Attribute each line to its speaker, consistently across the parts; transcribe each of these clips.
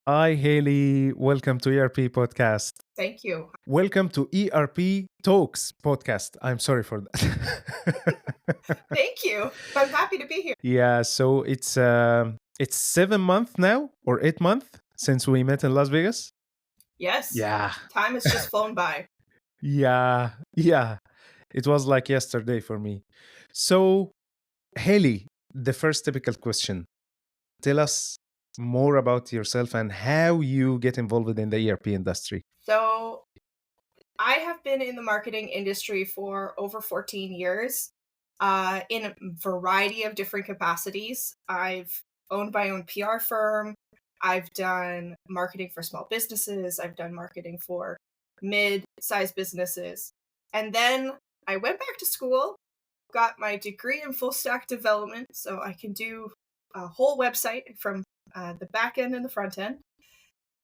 Speaker 1: Hi, Hayley. Welcome to ERP Podcast.
Speaker 2: Thank you.
Speaker 1: Welcome to ERP Talks podcast. I'm sorry for that.
Speaker 2: Thank you. I'm happy to be here.
Speaker 1: Yeah, so it's 7 months now or 8 months since we met in Las Vegas.
Speaker 2: Yes,
Speaker 1: Yeah,
Speaker 2: time has just flown by.
Speaker 1: yeah. It was like yesterday for me. So, Haley, the first typical question. Tell us more about yourself and how you get involved in the ERP industry.
Speaker 2: So, I have been in the marketing industry for over 14 years in a variety of different capacities. I've owned my own PR firm. I've done marketing for small businesses. I've done marketing for mid-sized businesses. And then I went back to school, got my degree in full stack development, so I can do a whole website from the back end and the front end.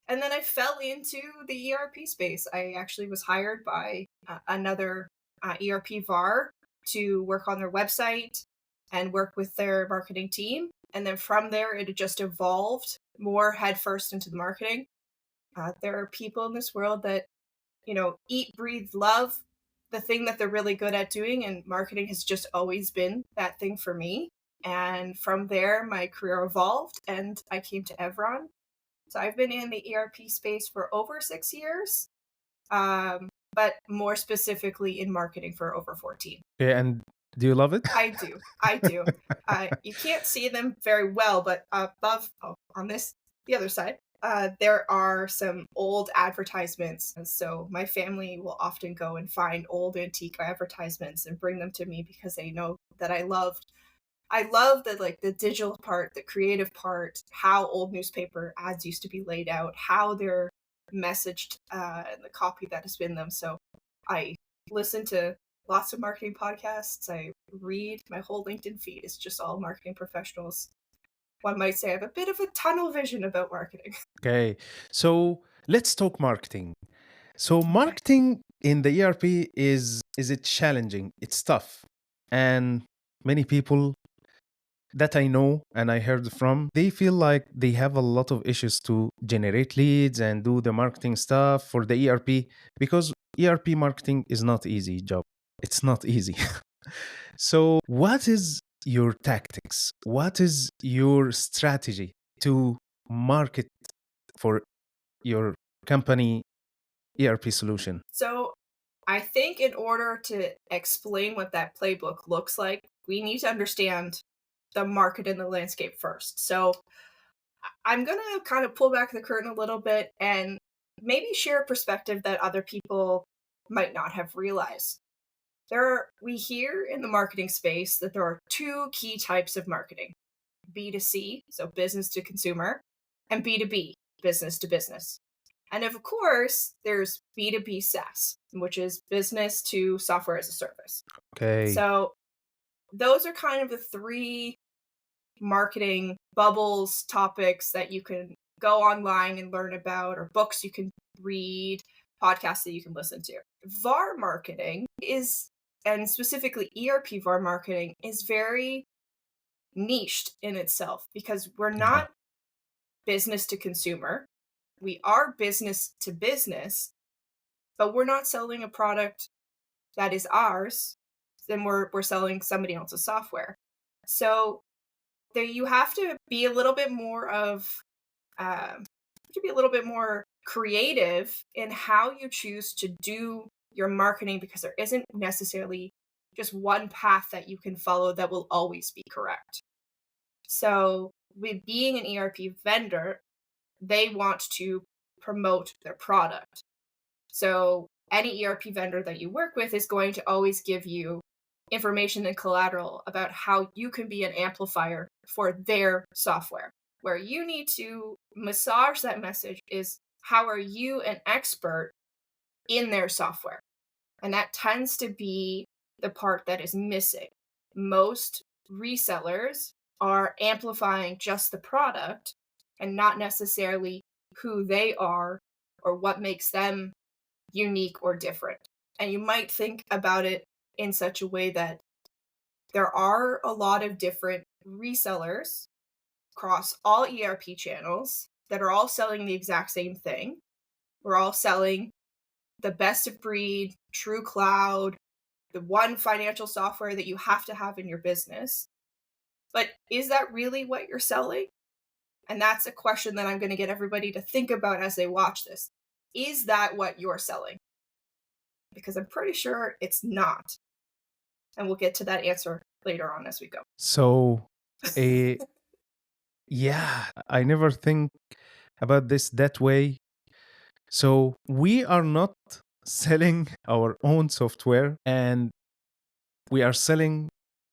Speaker 2: And then I fell into the ERP space. I actually was hired by another ERP VAR to work on their website and work with their marketing team. And then from there, it just evolved more headfirst into the marketing. There are people in this world that, eat, breathe, love the thing that they're really good at doing. And marketing has just always been that thing for me. And from there, my career evolved and I came to Evron. So I've been in the ERP space for over 6 years, but more specifically in marketing for over 14.
Speaker 1: Okay, and do you love it?
Speaker 2: I do. I do. You can't see them very well, but above, on the other side, there are some old advertisements. And so my family will often go and find old antique advertisements and bring them to me because they know that I love the digital part, the creative part, how old newspaper ads used to be laid out, how they're messaged, and the copy that has been them. So I listen to lots of marketing podcasts. I read my whole LinkedIn feed is just all marketing professionals. One might say I have a bit of a tunnel vision about marketing.
Speaker 1: Okay, so let's talk marketing. So
Speaker 2: Okay.
Speaker 1: marketing in the ERP is it challenging? It's tough, and many people that I know and I heard from, they feel like they have a lot of issues to generate leads and do the marketing stuff for the ERP because ERP marketing is not easy job. It's not easy. So, what is your tactics? What is your strategy to market for your company ERP solution?
Speaker 2: So I think in order to explain what that playbook looks like, we need to understand the market and the landscape first. So I'm going to kind of pull back the curtain a little bit and maybe share a perspective that other people might not have realized. We hear in the marketing space that there are two key types of marketing: B2C, so business to consumer, and B2B, business to business. And of course, there's B2B SaaS, which is business to software as a service.
Speaker 1: Okay.
Speaker 2: So those are kind of the three marketing bubbles, topics that you can go online and learn about, or books you can read, podcasts that you can listen to. VAR marketing is, and specifically ERP VAR marketing, is very niched in itself because we're
Speaker 1: Yeah.
Speaker 2: not business to consumer. We are business to business, but we're not selling a product that is ours. Then we're selling somebody else's software. So there you have to be a little bit more of to be a little bit more creative in how you choose to do your marketing because there isn't necessarily just one path that you can follow that will always be correct. So with being an ERP vendor, they want to promote their product. So any ERP vendor that you work with is going to always give you information and collateral about how you can be an amplifier for their software. Where you need to massage that message is, how are you an expert in their software? And that tends to be the part that is missing. Most resellers are amplifying just the product and not necessarily who they are or what makes them unique or different. And you might think about it in such a way that there are a lot of different resellers across all ERP channels that are all selling the exact same thing. We're all selling the best of breed, true cloud, the one financial software that you have to have in your business. But is that really what you're selling? And that's a question that I'm going to get everybody to think about as they watch this. Is that what you're selling? Because I'm pretty sure it's not. And we'll get to that answer later on as we go.
Speaker 1: So, eh, yeah, I never think about this that way. So, we are not selling our own software, and we are selling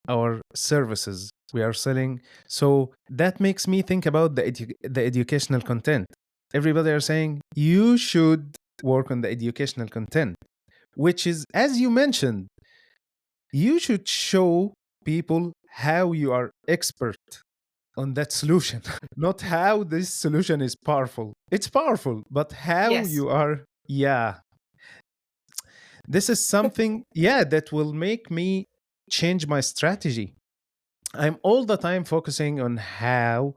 Speaker 1: our services. We are selling. So that makes me think about the educational content. Everybody are saying you should work on the educational content, which is, as you mentioned, you should show people how you are expert on that solution, not how this solution is powerful. It's powerful, but how
Speaker 2: Yes.
Speaker 1: you are. Yeah, this is something, yeah, that will make me change my strategy. I'm all the time focusing on how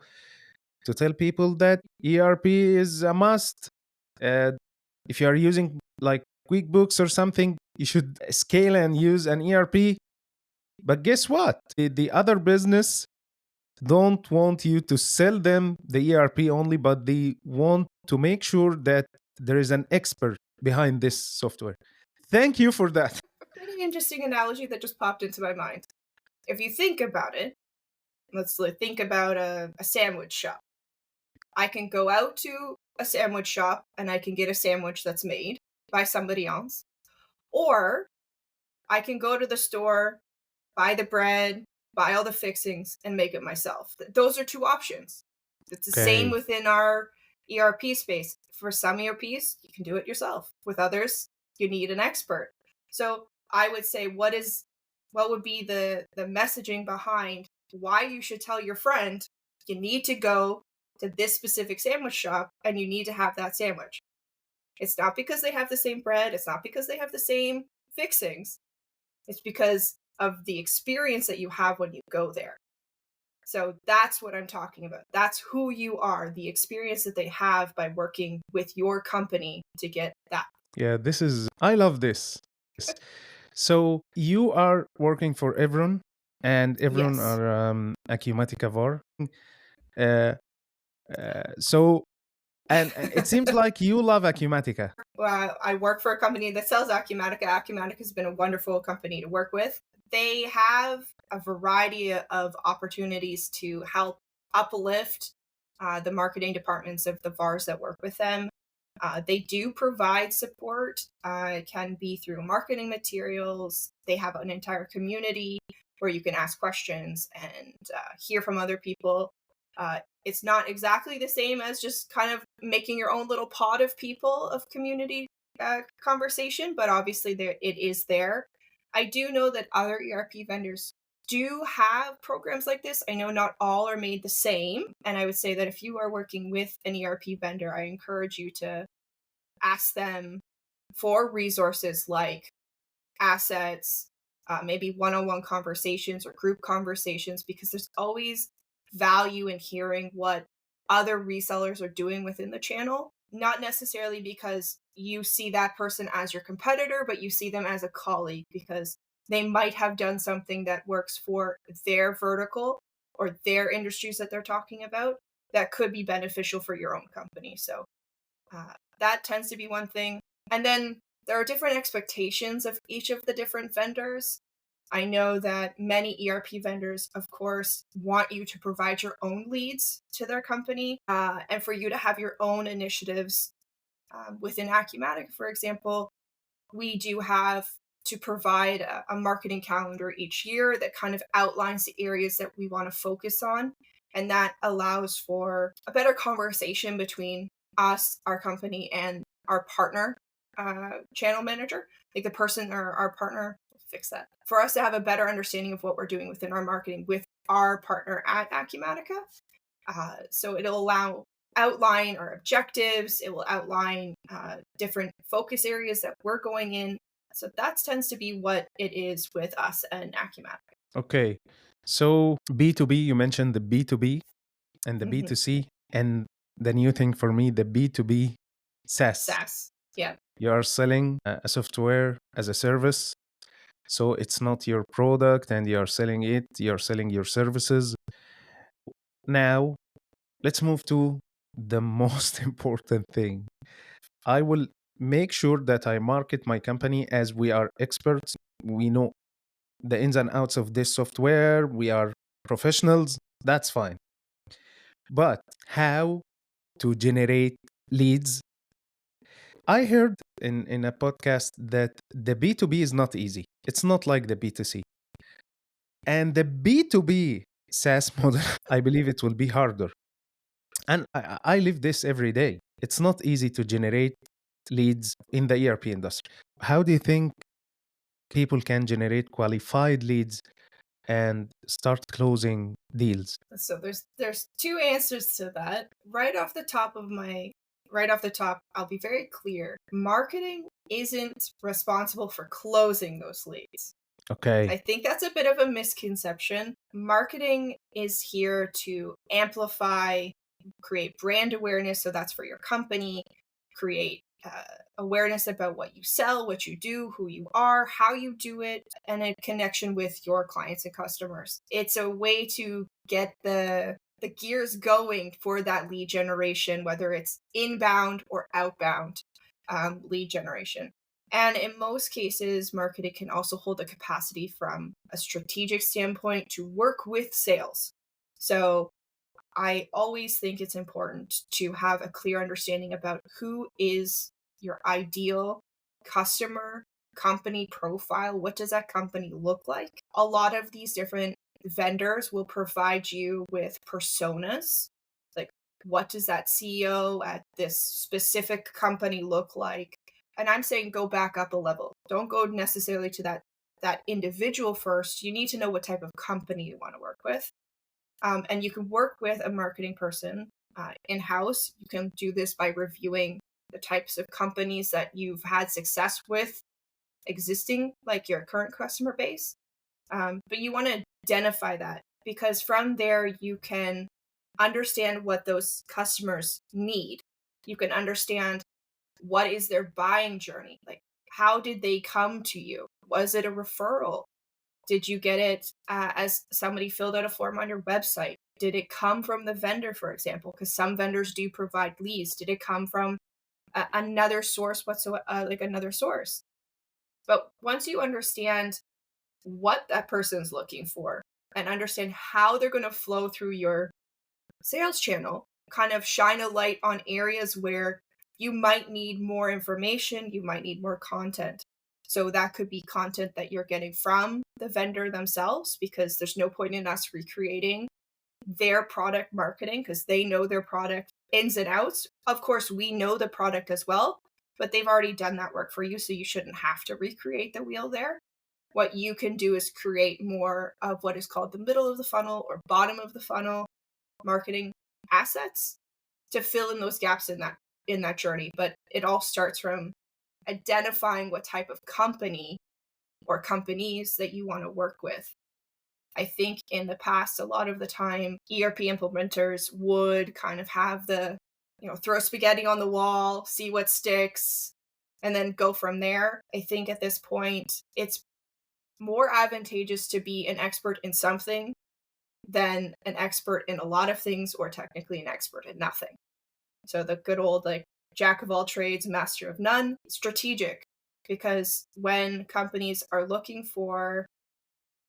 Speaker 1: to tell people that ERP is a must. Uh, if you are using like QuickBooks or something, you should scale and use an ERP. But guess what? The other business don't want you to sell them the ERP only, but they want to make sure that there is an expert behind this software. Thank you for that.
Speaker 2: A pretty interesting analogy that just popped into my mind. If you think about it, let's think about a sandwich shop. I can go out to a sandwich shop and I can get a sandwich that's made by somebody else. Or I can go to the store, buy the bread, buy all the fixings, and make it myself. Those are two options. It's the same
Speaker 1: Okay.
Speaker 2: within our ERP space. For some ERPs, you can do it yourself. With others, you need an expert. So I would say what would be the messaging behind why you should tell your friend you need to go to this specific sandwich shop and you need to have that sandwich. It's not because they have the same bread, it's not because they have the same fixings. It's because of the experience that you have when you go there. So that's what I'm talking about. That's who you are, the experience that they have by working with your company to get that.
Speaker 1: Yeah, I love this. So you are working for everyone, and everyone
Speaker 2: Yes.
Speaker 1: are Acumatica VAR. Uh, so, and it seems like you love Acumatica.
Speaker 2: Well, I work for a company that sells Acumatica. Acumatica has been a wonderful company to work with. They have a variety of opportunities to help uplift the marketing departments of the VARs that work with them. They do provide support. It can be through marketing materials. They have an entire community where you can ask questions and hear from other people. It's not exactly the same as just kind of making your own little pod of people of community conversation, but obviously it is there. I do know that other ERP vendors do have programs like this. I know not all are made the same, and I would say that if you are working with an ERP vendor, I encourage you to ask them for resources like assets, maybe one-on-one conversations or group conversations, because there's always value in hearing what other resellers are doing within the channel. Not necessarily because you see that person as your competitor, but you see them as a colleague because they might have done something that works for their vertical or their industries that they're talking about that could be beneficial for your own company. So that tends to be one thing. And then there are different expectations of each of the different vendors. I know that many ERP vendors, of course, want you to provide your own leads to their company and for you to have your own initiatives. Within Acumatica, for example, we do have to provide a marketing calendar each year that kind of outlines the areas that we want to focus on. And that allows for a better conversation between us, our company, and our partner channel manager, like the person or our partner. Fix that for us to have a better understanding of what we're doing within our marketing with our partner at Acumatica. So it'll outline our objectives. It will outline different focus areas that we're going in. So that tends to be what it is with us and Acumatica.
Speaker 1: Okay. So B2B, you mentioned the B2B and the
Speaker 2: Mhm.
Speaker 1: B2C. And the new thing for me, the B2B SaaS.
Speaker 2: SaaS. Yeah.
Speaker 1: You are selling a software as a service. So it's not your product and you're selling it, you're selling your services. Now, let's move to the most important thing. I will make sure that I market my company as we are experts. We know the ins and outs of this software. We are professionals. That's fine. But how to generate leads? I heard in a podcast that the B2B is not easy. It's not like the B2C. And the B2B SaaS model, I believe it will be harder. And I live this every day. It's not easy to generate leads in the ERP industry. How do you think people can generate qualified leads and start closing deals?
Speaker 2: So there's two answers to that. Right off the top, I'll be very clear. Marketing isn't responsible for closing those leads.
Speaker 1: Okay.
Speaker 2: I think that's a bit of a misconception. Marketing is here to amplify, create brand awareness. So that's for your company, create awareness about what you sell, what you do, who you are, how you do it, and a connection with your clients and customers. It's a way to get the gears going for that lead generation, whether it's inbound or outbound lead generation. And in most cases, marketing can also hold the capacity from a strategic standpoint to work with sales. So I always think it's important to have a clear understanding about who is your ideal customer, company profile. What does that company look like? A lot of these different vendors will provide you with personas. Like, what does that CEO at this specific company look like? And I'm saying go back up a level. Don't go necessarily to that individual first. You need to know what type of company you want to work with. And you can work with a marketing person in house. You can do this by reviewing the types of companies that you've had success with existing, like your current customer base. But you want to identify that because from there you can understand what those customers need. You can understand what is their buying journey. Like, how did they come to you? Was it a referral? Did you get it as somebody filled out a form on your website? Did it come from the vendor, for example? Because some vendors do provide leads. Did it come from another source whatsoever, like another source? But once you understand what that person's looking for and understand how they're going to flow through your sales channel, kind of shine a light on areas where you might need more information, you might need more content. So that could be content that you're getting from the vendor themselves, because there's no point in us recreating their product marketing because they know their product ins and outs. Of course, we know the product as well, but they've already done that work for you, so you shouldn't have to recreate the wheel there. What you can do is create more of what is called the middle of the funnel or bottom of the funnel marketing assets to fill in those gaps in that journey. But it all starts from identifying what type of company or companies that you want to work with. I think in the past, a lot of the time, ERP implementers would kind of have the, throw spaghetti on the wall, see what sticks, and then go from there. I think at this point, it's more advantageous to be an expert in something than an expert in a lot of things or technically an expert in nothing. So the good old like jack of all trades, master of none, strategic, because when companies are looking for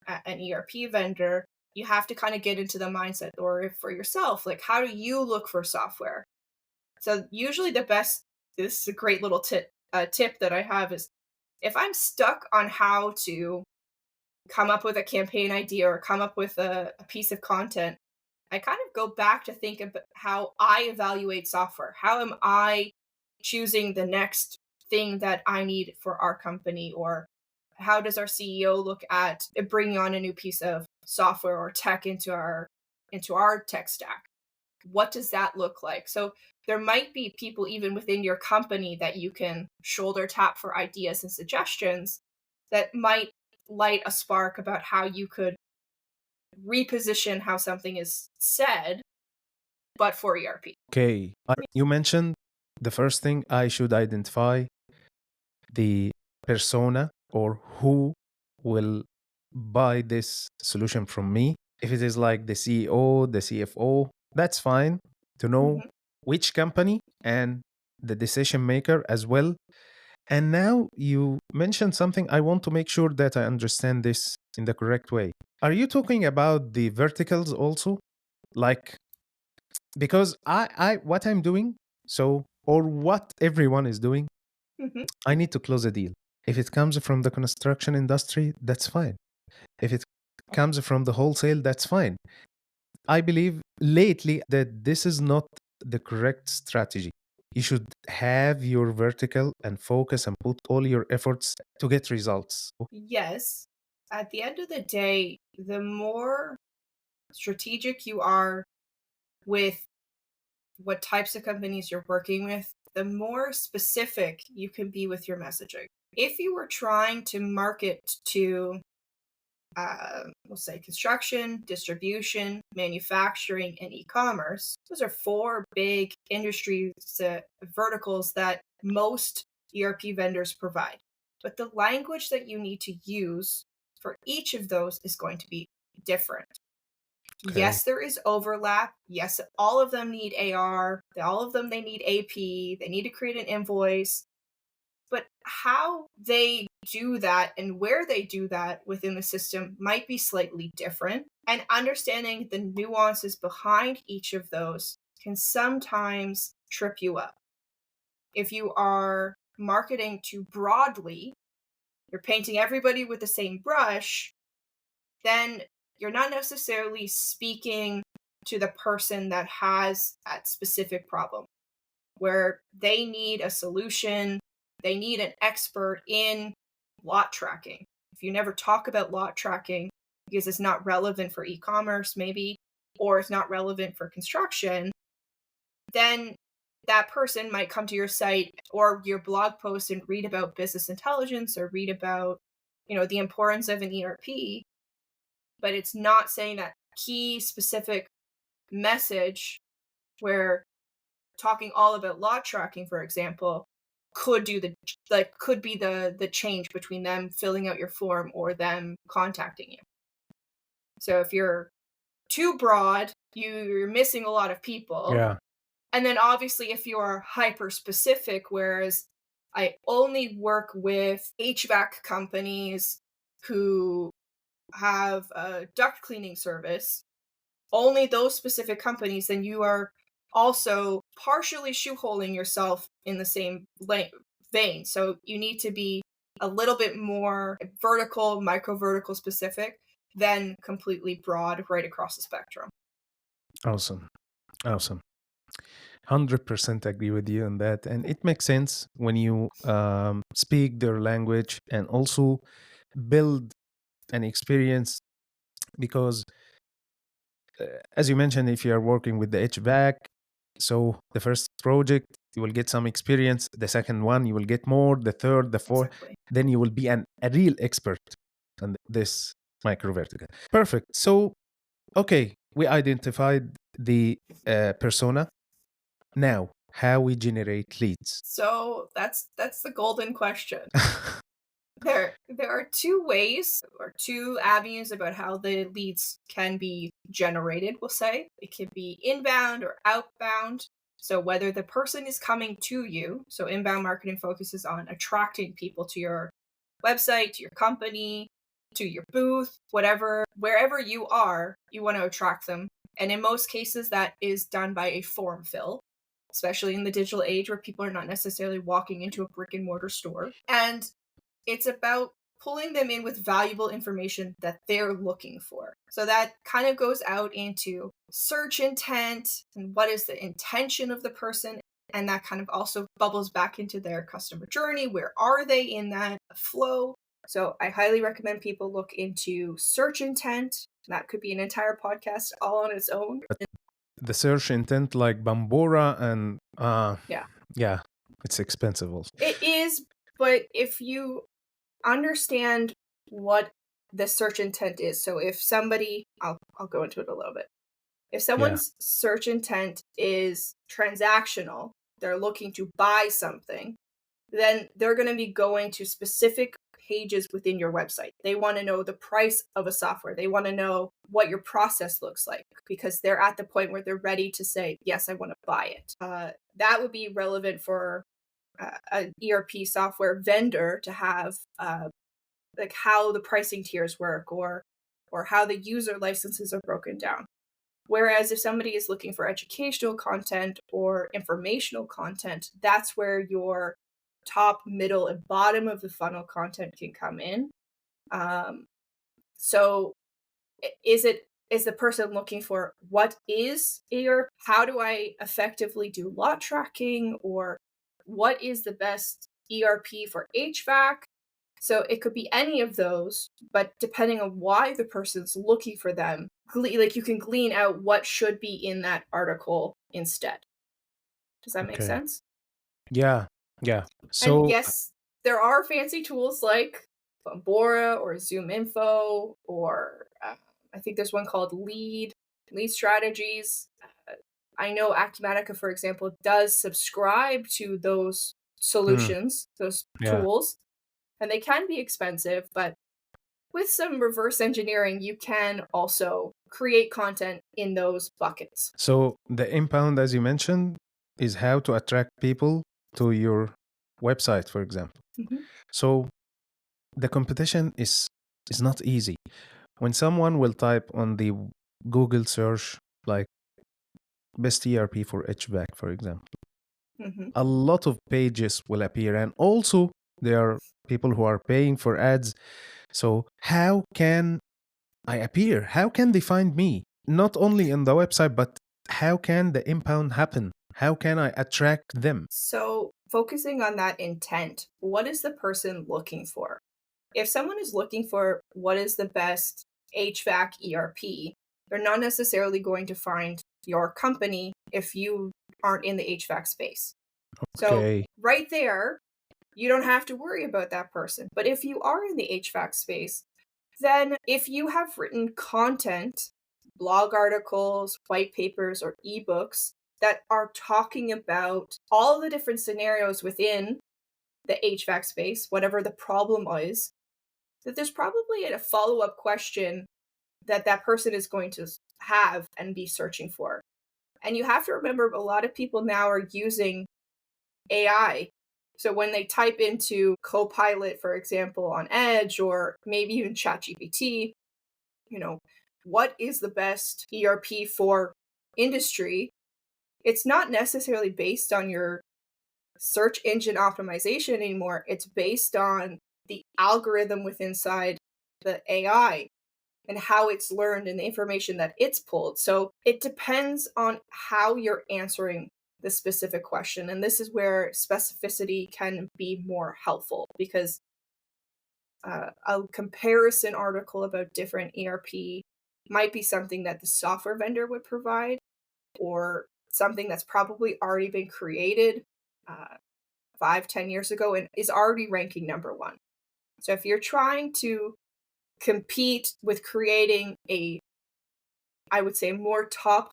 Speaker 2: an ERP vendor, you have to kind of get into the mindset, or for yourself, like how do you look for software? So usually this is a great little tip that I have is if I'm stuck on how to come up with a campaign idea or come up with a piece of content, I kind of go back to think about how I evaluate software. How am I choosing the next thing that I need for our company? Or how does our CEO look at bringing on a new piece of software or tech into our tech stack? What does that look like? So there might be people even within your company that you can shoulder tap for ideas and suggestions that might light a spark about how you could reposition how something is said but for ERP.
Speaker 1: Okay. You mentioned the first thing I should identify the persona or who will buy this solution from me. If it is like the CEO, the CFO, that's fine to know
Speaker 2: Mhm.
Speaker 1: which company and the decision maker as well. And now you mentioned something. I want to make sure that I understand this in the correct way. Are you talking about the verticals also? Like, because what I'm doing, so, or what everyone is doing,
Speaker 2: Mhm.
Speaker 1: I need to close a deal. If it comes from the construction industry, that's fine. If it comes from the wholesale, that's fine. I believe lately that this is not the correct strategy. You should have your vertical and focus and put all your efforts to get results.
Speaker 2: Yes. At the end of the day, the more strategic you are with what types of companies you're working with, the more specific you can be with your messaging. If you were trying to market to, we'll say, construction, distribution, manufacturing, and e-commerce, those are four big industries, verticals that most ERP vendors provide. But the language that you need to use for each of those is going to be different.
Speaker 1: Okay.
Speaker 2: Yes, there is overlap. Yes, all of them need AR. All of them, they need AP. They need to create an invoice. But how they do that and where they do that within the system might be slightly different. And understanding the nuances behind each of those can sometimes trip you up. If you are marketing too broadly, you're painting everybody with the same brush, then you're not necessarily speaking to the person that has that specific problem where they need a solution, they need an expert in lot tracking. If you never talk about lot tracking because it's not relevant for e-commerce maybe, or it's not relevant for construction, then that person might come to your site or your blog post and read about business intelligence or read about, the importance of an ERP, but it's not saying that key specific message where talking all about lot tracking, for example, could be the change between them filling out your form or them contacting you. So if you're too broad, you're missing a lot of people.
Speaker 1: Yeah.
Speaker 2: And then obviously if you're hyper specific, whereas I only work with HVAC companies who have a duct cleaning service, only those specific companies, then you are also partially shoehorning yourself in the same vein. So you need to be a little bit more vertical, micro vertical specific than completely broad right across the spectrum.
Speaker 1: Awesome. Awesome. 100% agree with you on that. And it makes sense when you speak their language and also build an experience because, as you mentioned, if you are working with the HVAC, so the first project, you will get some experience. The second one, you will get more. The third, the fourth,
Speaker 2: Exactly.
Speaker 1: then you will be a real expert on this micro vertical. Perfect. So, okay, we identified the persona. Now, how we generate leads.
Speaker 2: So that's the golden question. There are two ways or two avenues about how the leads can be generated, we'll say. It can be inbound or outbound. So whether the person is coming to you, so inbound marketing focuses on attracting people to your website, to your company, to your booth, whatever, wherever you are, you want to attract them. And in most cases, that is done by a form fill, especially in the digital age where people are not necessarily walking into a brick and mortar store. And it's about pulling them in with valuable information that they're looking for. So that kind of goes out into search intent and what is the intention of the person. And that kind of also bubbles back into their customer journey. Where are they in that flow? So I highly recommend people look into search intent. That could be an entire podcast all on its own.
Speaker 1: The search intent like Bambora and
Speaker 2: Yeah,
Speaker 1: yeah, it's expensive also.
Speaker 2: it is. But if you understand what the search intent is, so if somebody, I'll go into it a little bit. If
Speaker 1: Yeah.
Speaker 2: someone's search intent is transactional, they're looking to buy something, then they're going to be going to specific pages within your website. They want to know the price of a software. They want to know what your process looks like because they're at the point where they're ready to say, yes, I want to buy it. That would be relevant for an ERP software vendor to have like how the pricing tiers work or how the user licenses are broken down. Whereas if somebody is looking for educational content or informational content, that's where your top, middle, and bottom of the funnel content can come in. So is the person looking for what is ERP? How do I effectively do lot tracking? Or what is the best ERP for HVAC? So it could be any of those, but depending on why the person's looking for them, like you can glean out what should be in that article instead. Does that make
Speaker 1: Okay.
Speaker 2: sense?
Speaker 1: Yeah. Yeah.
Speaker 2: And
Speaker 1: So,
Speaker 2: yes, there are fancy tools like Bombora or Zoom Info, or I think there's one called Lead Strategies. I know Acumatica, for example, does subscribe to those
Speaker 1: mm,
Speaker 2: solutions, those
Speaker 1: yeah.
Speaker 2: tools, and they can be expensive, but with some reverse engineering, you can also create content in those buckets.
Speaker 1: So the inbound, as you mentioned, is how to attract people to your website, for example.
Speaker 2: Mhm.
Speaker 1: So the competition is not easy. When someone will type on the Google search like best ERP for HVAC, for example,
Speaker 2: Mhm.
Speaker 1: a lot of pages will appear, and also there are people who are paying for ads. So how can I appear? How can they find me? Not only in the website, but how can the inbound happen? How can I attract them?
Speaker 2: So, focusing on that intent, what is the person looking for? If someone is looking for what is the best HVAC ERP, they're not necessarily going to find your company if you aren't in the HVAC space. So,
Speaker 1: Okay.
Speaker 2: right there, you don't have to worry about that person. But if you are in the HVAC space, then if you have written content, blog articles, white papers, or ebooks that are talking about all the different scenarios within the HVAC space, whatever the problem is, that there's probably a follow up question that that person is going to have and be searching for. And you have to remember a lot of people now are using AI. So when they type into Copilot, for example, on Edge or maybe even ChatGPT, you know, what is the best ERP for industry? It's not necessarily based on your search engine optimization anymore. It's based on the algorithm within inside the AI and how it's learned and the information that it's pulled. So it depends on how you're answering the specific question. And this is where specificity can be more helpful because a comparison article about different ERP might be something that the software vendor would provide or something that's probably already been created uh, 5, 10 years ago and is already ranking number one. So if you're trying to compete with creating I would say, more top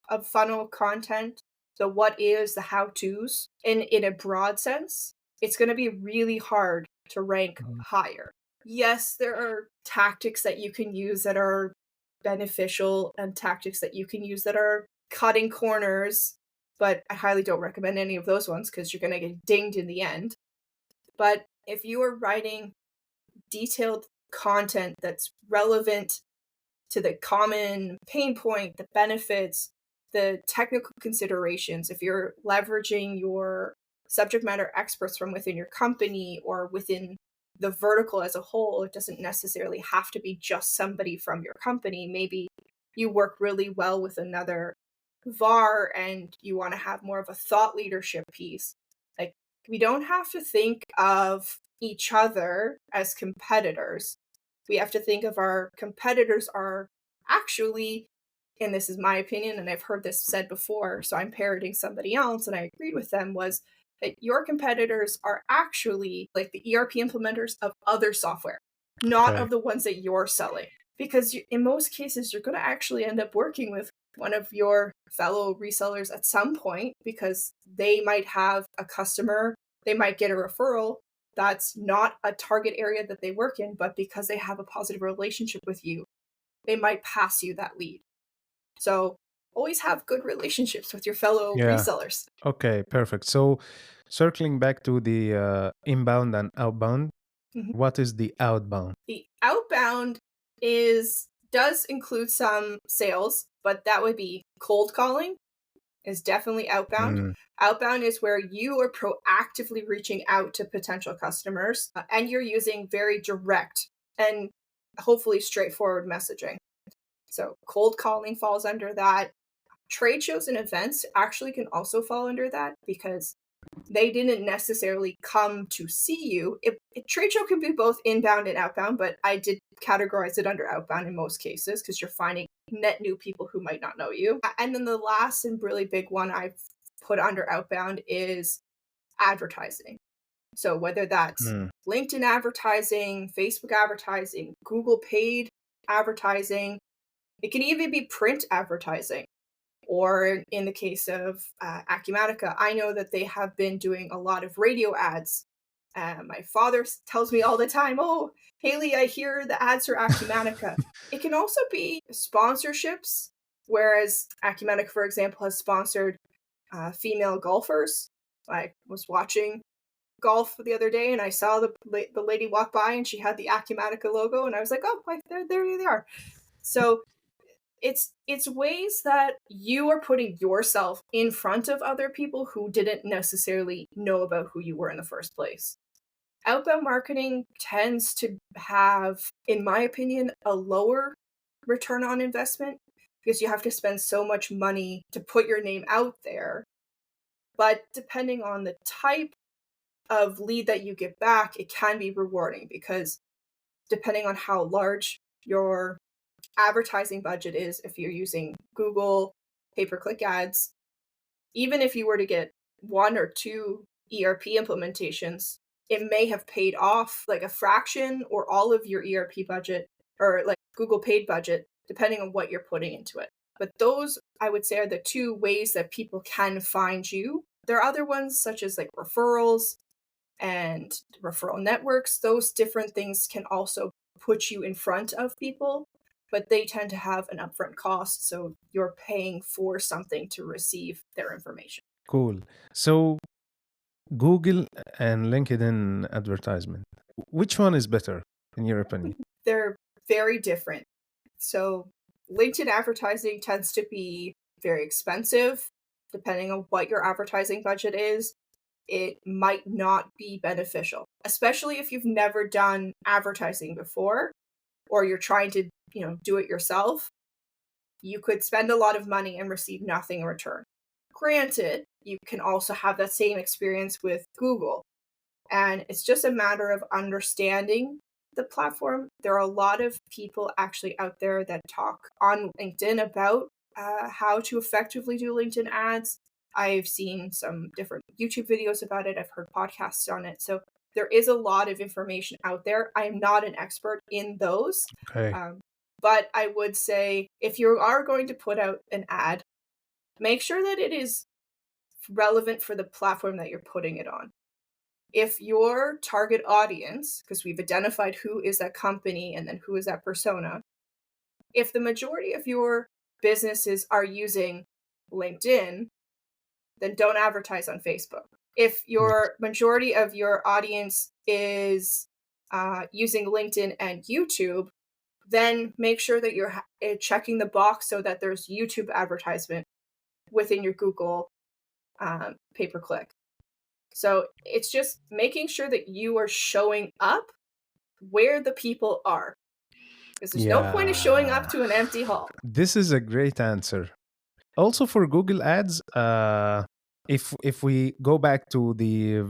Speaker 2: of funnel content, the what is, the how to's, in a broad sense, it's going to be really hard to rank
Speaker 1: Mhm.
Speaker 2: higher. Yes, there are tactics that you can use that are beneficial and tactics that you can use that are cutting corners, but I highly don't recommend any of those ones because you're going to get dinged in the end. But if you are writing detailed content that's relevant to the common pain point, the benefits, the technical considerations, if you're leveraging your subject matter experts from within your company or within the vertical as a whole, it doesn't necessarily have to be just somebody from your company. Maybe you work really well with another VAR and you want to have more of a thought leadership piece. Like, we don't have to think of each other as competitors. We have to think of our competitors are actually, and this is my opinion, and I've heard this said before, so I'm parroting somebody else, and I agreed with them, was that your competitors are actually like the ERP implementers of other software, not
Speaker 1: Okay.
Speaker 2: of the ones that you're selling. Because in most cases, you're going to actually end up working with one of your fellow resellers at some point because they might have a customer, they might get a referral that's not a target area that they work in, but because they have a positive relationship with you, they might pass you that lead. So always have good relationships with your fellow
Speaker 1: Yeah.
Speaker 2: resellers.
Speaker 1: Okay, perfect. So circling back to the inbound and outbound,
Speaker 2: Mhm.
Speaker 1: what is the outbound?
Speaker 2: The outbound does include some sales, but that would be cold calling is definitely outbound.
Speaker 1: Mm,
Speaker 2: Outbound is where you are proactively reaching out to potential customers and you're using very direct and hopefully straightforward messaging. So cold calling falls under that. Trade shows and events actually can also fall under that because they didn't necessarily come to see you. Trade show can be both inbound and outbound, but I did categorize it under outbound in most cases because you're finding net new people who might not know you. And then the last and really big one I've put under outbound is advertising. So whether that's
Speaker 1: mm.
Speaker 2: LinkedIn advertising, Facebook advertising, Google paid advertising, it can even be print advertising. Or in the case of Acumatica, I know that they have been doing a lot of radio ads. My father tells me all the time, "Oh, Hayley, I hear the ads for Acumatica." It can also be sponsorships, whereas Acumatica, for example, has sponsored female golfers. I was watching golf the other day and I saw the lady walk by and she had the Acumatica logo and I was like, "Oh, there they are." So it's ways that you are putting yourself in front of other people who didn't necessarily know about who you were in the first place. Outbound marketing tends to have, in my opinion, a lower return on investment because you have to spend so much money to put your name out there. But depending on the type of lead that you get back, it can be rewarding because depending on how large your advertising budget is, if you're using Google pay-per-click ads, even if you were to get one or two ERP implementations, it may have paid off like a fraction or all of your ERP budget or like Google paid budget, depending on what you're putting into it. But those, I would say, are the two ways that people can find you. There are other ones such as like referrals and referral networks. Those different things can also put you in front of people, but they tend to have an upfront cost. So you're paying for something to receive their information.
Speaker 1: Cool. So Google and LinkedIn advertisement, which one is better in your opinion?
Speaker 2: They're very different. So LinkedIn advertising tends to be very expensive. Depending on what your advertising budget is, it might not be beneficial, especially if you've never done advertising before or you're trying to, do it yourself. You could spend a lot of money and receive nothing in return. Granted, you can also have that same experience with Google. And it's just a matter of understanding the platform. There are a lot of people actually out there that talk on LinkedIn about how to effectively do LinkedIn ads. I've seen some different YouTube videos about it. I've heard podcasts on it. So there is a lot of information out there. I am not an expert in those.
Speaker 1: Okay.
Speaker 2: But I would say if you are going to put out an ad, make sure that it is relevant for the platform that you're putting it on. If your target audience, because we've identified who is that company and then who is that persona, if the majority of your businesses are using LinkedIn, then don't advertise on Facebook. If
Speaker 1: Yes.
Speaker 2: your majority of your audience is using LinkedIn and YouTube, then make sure that you're checking the box so that there's YouTube advertisement within your Google pay-per-click. So it's just making sure that you are showing up where the people are. Because there's no point of showing up
Speaker 1: Yeah.
Speaker 2: to an empty hall.
Speaker 1: This is a great answer. Also for Google Ads, if we go back to the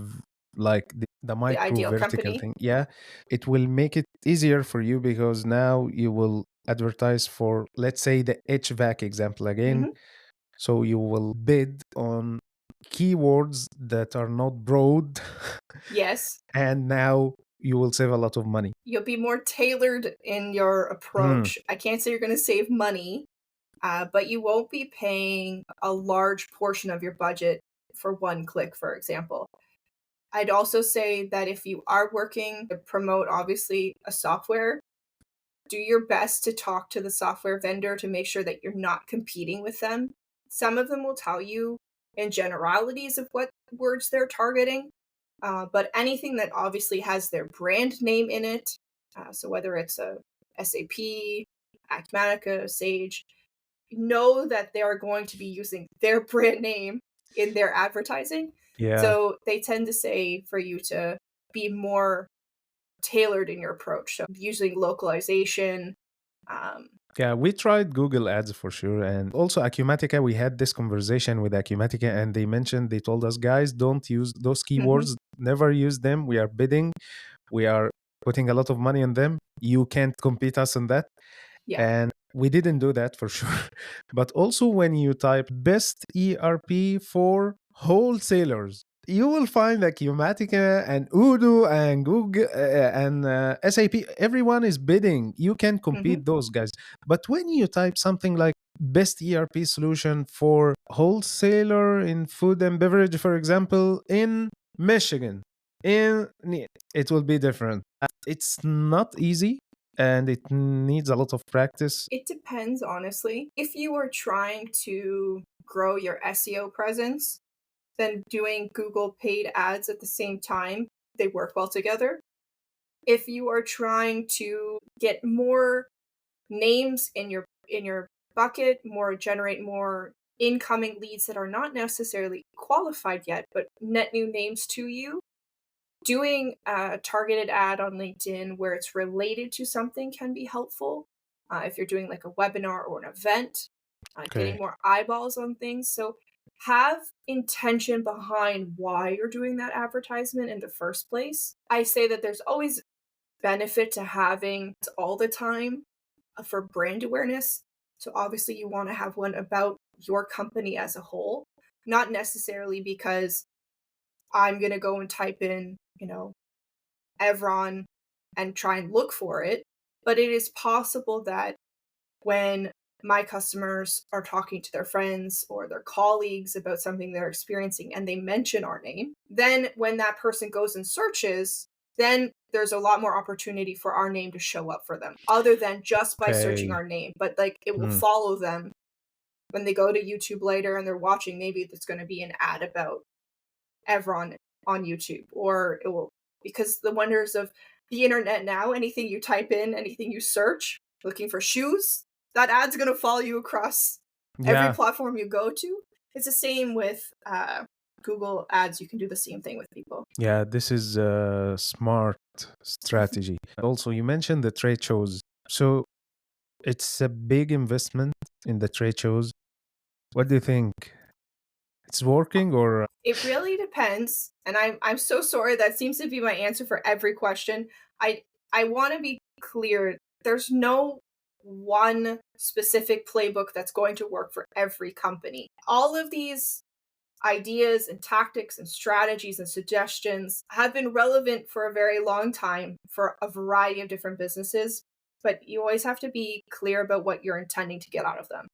Speaker 2: The
Speaker 1: micro
Speaker 2: ideal
Speaker 1: vertical
Speaker 2: company.
Speaker 1: thing, yeah, it will make it easier for you because now you will advertise for, let's say, the HVAC example again.
Speaker 2: Hmm.
Speaker 1: So you will bid on keywords that are not broad,
Speaker 2: Yes,
Speaker 1: and now you will save a lot of money.
Speaker 2: you'll be more tailored in your
Speaker 1: Hmm.
Speaker 2: approach. I can't say you're going to save money, but you won't be paying a large portion of your budget for one click, for example. I'd also say that if you are working to promote, obviously, a software, do your best to talk to the software vendor to make sure that you're not competing with them. Some of them will tell you in generalities of what words they're targeting, but anything that obviously has their brand name in it, so whether it's a SAP, Acumatica, Sage, know that they are going to be using their brand name in their advertising.
Speaker 1: Yeah.
Speaker 2: So they tend to say for you to be more tailored in your approach. So using localization. Um,
Speaker 1: Yeah, we tried Google Ads for sure. And also Acumatica, we had this conversation with Acumatica and they told us, guys, don't use those
Speaker 2: mhm,
Speaker 1: keywords, never use them. We are bidding, we are putting a lot of money on them. You can't compete us on that.
Speaker 2: yeah.
Speaker 1: And we didn't do that for sure. But also, when you type best ERP for wholesalers, you will find Acumatica and Udo and Google and SAP. Everyone is bidding. You can
Speaker 2: Mhm.
Speaker 1: compete those guys. But when you type something like best ERP solution for wholesaler in food and beverage, for example, in Michigan, in it will be different. It's not easy and it needs a lot of practice.
Speaker 2: It depends, honestly. If you are trying to grow your SEO presence, then doing Google paid ads at the same time, they work well together. If you are trying to get more names in your bucket, more generate more incoming leads that are not necessarily qualified yet, but net new names to you, doing a targeted ad on LinkedIn where it's related to something can be helpful. If you're doing like a webinar or an event, getting
Speaker 1: Okay.
Speaker 2: more eyeballs on things. So have intention behind why you're doing that advertisement in the first place. I say that there's always benefit to having it all the time for brand awareness. So obviously you want to have one about your company as a whole, not necessarily because I'm going to go and type in, Evron and try and look for it. But it is possible that when my customers are talking to their friends or their colleagues about something they're experiencing and they mention our name, then when that person goes and searches, then there's a lot more opportunity for our name to show up for them other than just by searching
Speaker 1: Okay.
Speaker 2: our name. But like it will
Speaker 1: Mm.
Speaker 2: follow them when they go to YouTube later and they're watching, maybe there's going to be an ad about Evron on YouTube, or it will, because the wonders of the internet now, anything you type in, anything you search, looking for shoes, that ad's going to follow you across every
Speaker 1: Yeah.
Speaker 2: platform you go to. It's the same with Google ads. You can do the same thing with people.
Speaker 1: Yeah. This is a smart strategy. Also, you mentioned the trade shows. So it's a big investment in the trade shows. What do you think? It's working or
Speaker 2: It really depends, and I'm so sorry, that seems to be my answer for every question. I I wanna be clear, there's no one specific playbook that's going to work for every company. All of these ideas and tactics and strategies and suggestions have been relevant for a very long time for a variety of different businesses, but you always have to be clear about what you're intending to get out of them.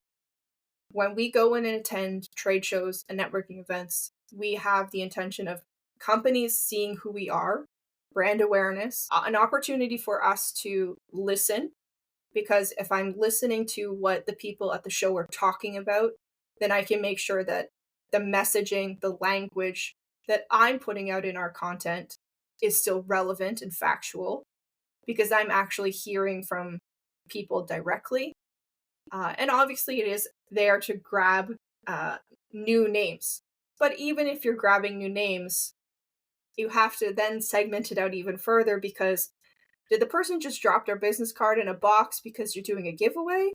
Speaker 2: When we go in and attend trade shows and networking events, we have the intention of companies seeing who we are, brand awareness, an opportunity for us to listen. Because if I'm listening to what the people at the show are talking about, then I can make sure that the messaging, the language that I'm putting out in our content is still relevant and factual because I'm actually hearing from people directly. And obviously, it is there to grab uh, new names. But even if you're grabbing new names, you have to then segment it out even further because did the person just drop their business card in a box because you're doing a giveaway?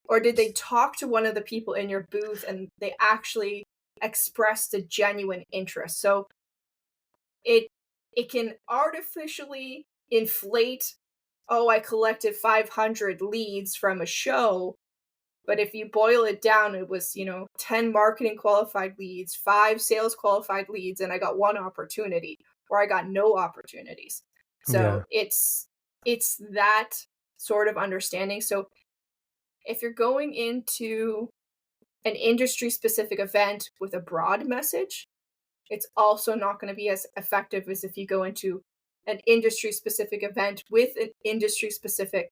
Speaker 2: Or did they talk to one of the people in your booth and they actually expressed a genuine interest? So it it can artificially inflate, oh, I collected 500 leads from a show, but if you boil it down, it was, 10 marketing qualified leads, 5 sales qualified leads, and I got one opportunity, or I got no opportunities. So
Speaker 1: yeah.
Speaker 2: it's that sort of understanding. So If you're going into an industry specific event with a broad message, it's also not going to be as effective as if you go into an industry specific event with an industry specific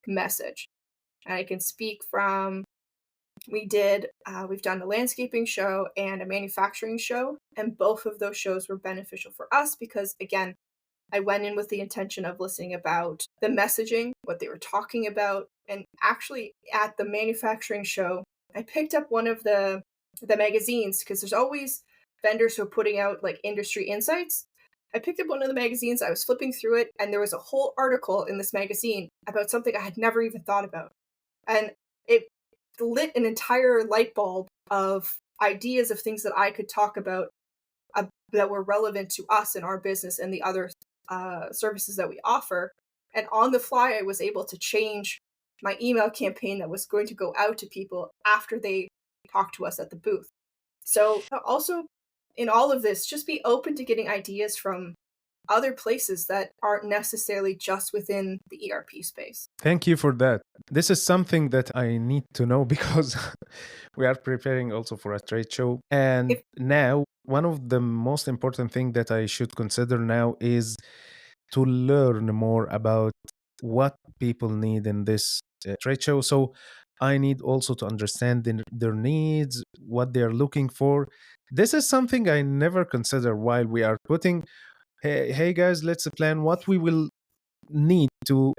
Speaker 2: message. And I can speak from we've done a landscaping show and a manufacturing show, and both of those shows were beneficial for us because, again, I went in with the intention of listening about the messaging, what they were talking about, and actually at the manufacturing show, I picked up one of the magazines because there's always vendors who are putting out like industry insights. I picked up one of the magazines, I was flipping through it, and there was a whole article in this magazine about something I had never even thought about. And it lit an entire light bulb of ideas of things that I could talk about that were relevant to us and our business and the other services that we offer. And on the fly, I was able to change my email campaign that was going to go out to people after they talked to us at the booth. So, also in all of this, just be open to getting ideas from other places that aren't necessarily just within the ERP space.
Speaker 1: Thank you for that. This is something that I need to know because we are preparing also for a trade show. And
Speaker 2: If
Speaker 1: now, one of the most important thing that I should consider now is to learn more about what people need in this trade show. So I need also to understand their needs, what they are looking for. This is something I never consider while we are putting, hey guys, let's plan what we will need to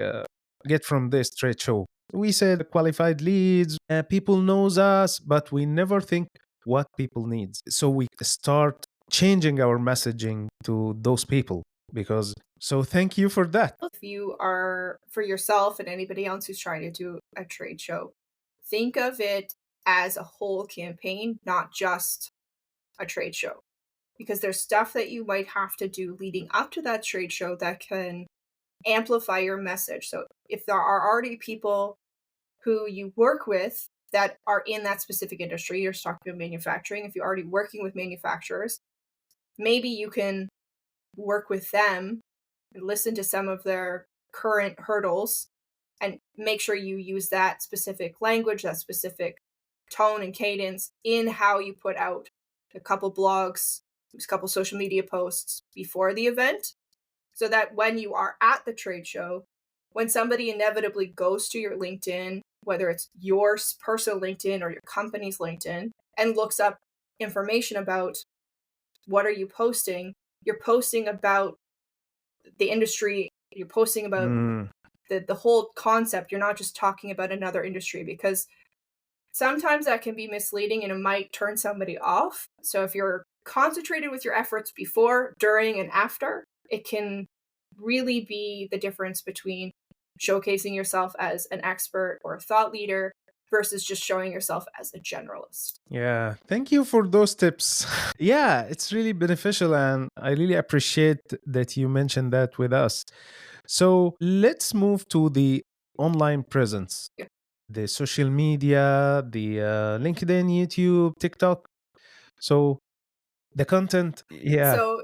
Speaker 1: get from this trade show. We said qualified leads, people knows us, but we never think what people needs. So we start changing our messaging to those people because so thank you for that.
Speaker 2: if you are for yourself and anybody else who's trying to do a trade show, think of it as a whole campaign, not just a trade show. Because there's stuff that you might have to do leading up to that trade show that can amplify your message. So if there are already people who you work with that are in that specific industry, you're talking about manufacturing, if you're already working with manufacturers, maybe you can work with them and listen to some of their current hurdles and make sure you use that specific language, that specific tone and cadence in how you put out a couple blogs, a couple social media posts before the event, so that when you are at the trade show, when somebody inevitably goes to your LinkedIn, whether it's your personal LinkedIn or your company's LinkedIn, and looks up information about what are you posting, you're posting about the industry, you're posting about
Speaker 1: Mm,
Speaker 2: the whole concept. You're not just talking about another industry because sometimes that can be misleading and it might turn somebody off. So if you're concentrated with your efforts before, during, and after, it can really be the difference between showcasing yourself as an expert or a thought leader versus just showing yourself as a generalist.
Speaker 1: yeah, thank you for those tips. Yeah, it's really beneficial, and I really appreciate that you mentioned that with us. So let's move to the online presence,
Speaker 2: Yeah.
Speaker 1: the social media, the LinkedIn, YouTube, TikTok. So the content, yeah.
Speaker 2: So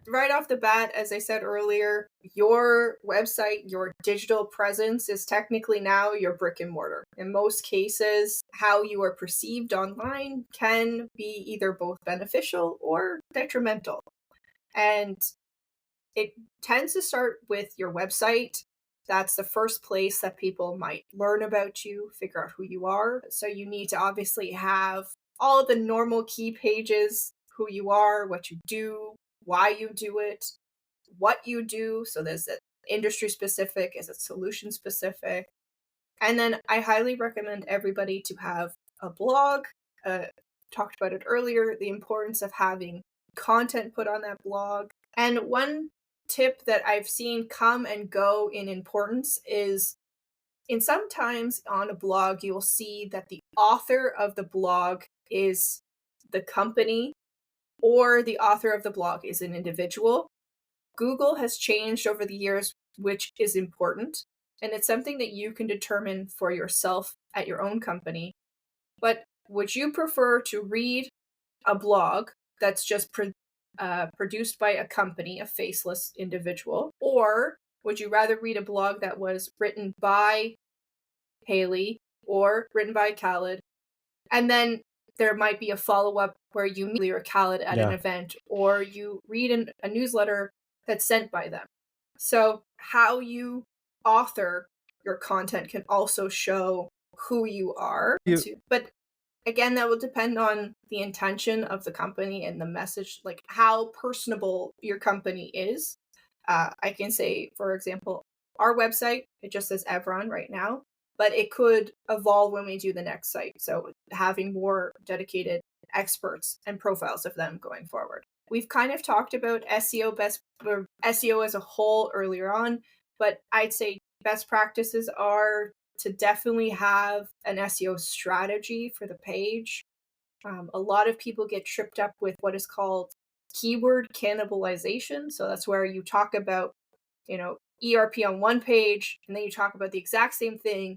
Speaker 2: right off the bat, as I said earlier, your website, your digital presence is technically now your brick and mortar. In most cases, how you are perceived online can be either both beneficial or detrimental. And it tends to start with your website. That's the first place that people might learn about you, figure out who you are. So you need to obviously have all of the normal key pages, who you are, what you do, why you do it, what you do. So there's it industry specific, is it solution specific? And then I highly recommend everybody to have a blog. Talked about it earlier, the importance of having content put on that blog. And one tip that I've seen come and go in importance is in sometimes on a blog, you'll see that the author of the blog is the company or the author of the blog is an individual. Google has changed over the years which is important, and it's something that you can determine for yourself at your own company. But would you prefer to read a blog that's just produced by a company, a faceless individual, or would you rather read a blog that was written by Hayley or written by Khaled. And then there might be a follow-up where you meet or Khaled at an
Speaker 1: Yeah.
Speaker 2: event, or you read a newsletter that's sent by them. So how you author your content can also show who you are. But again, that will depend on the intention of the company and the message, like how personable your company is. I can say, for example, our website, it just says Evron right now, but it could evolve when we do the next site. So having more dedicated experts and profiles of them going forward. We've kind of talked about SEO as a whole earlier on, but I'd say best practices are to definitely have an SEO strategy for the page. A lot of people get tripped up with what is called keyword cannibalization. So that's where you talk about, ERP on one page, and then you talk about the exact same thing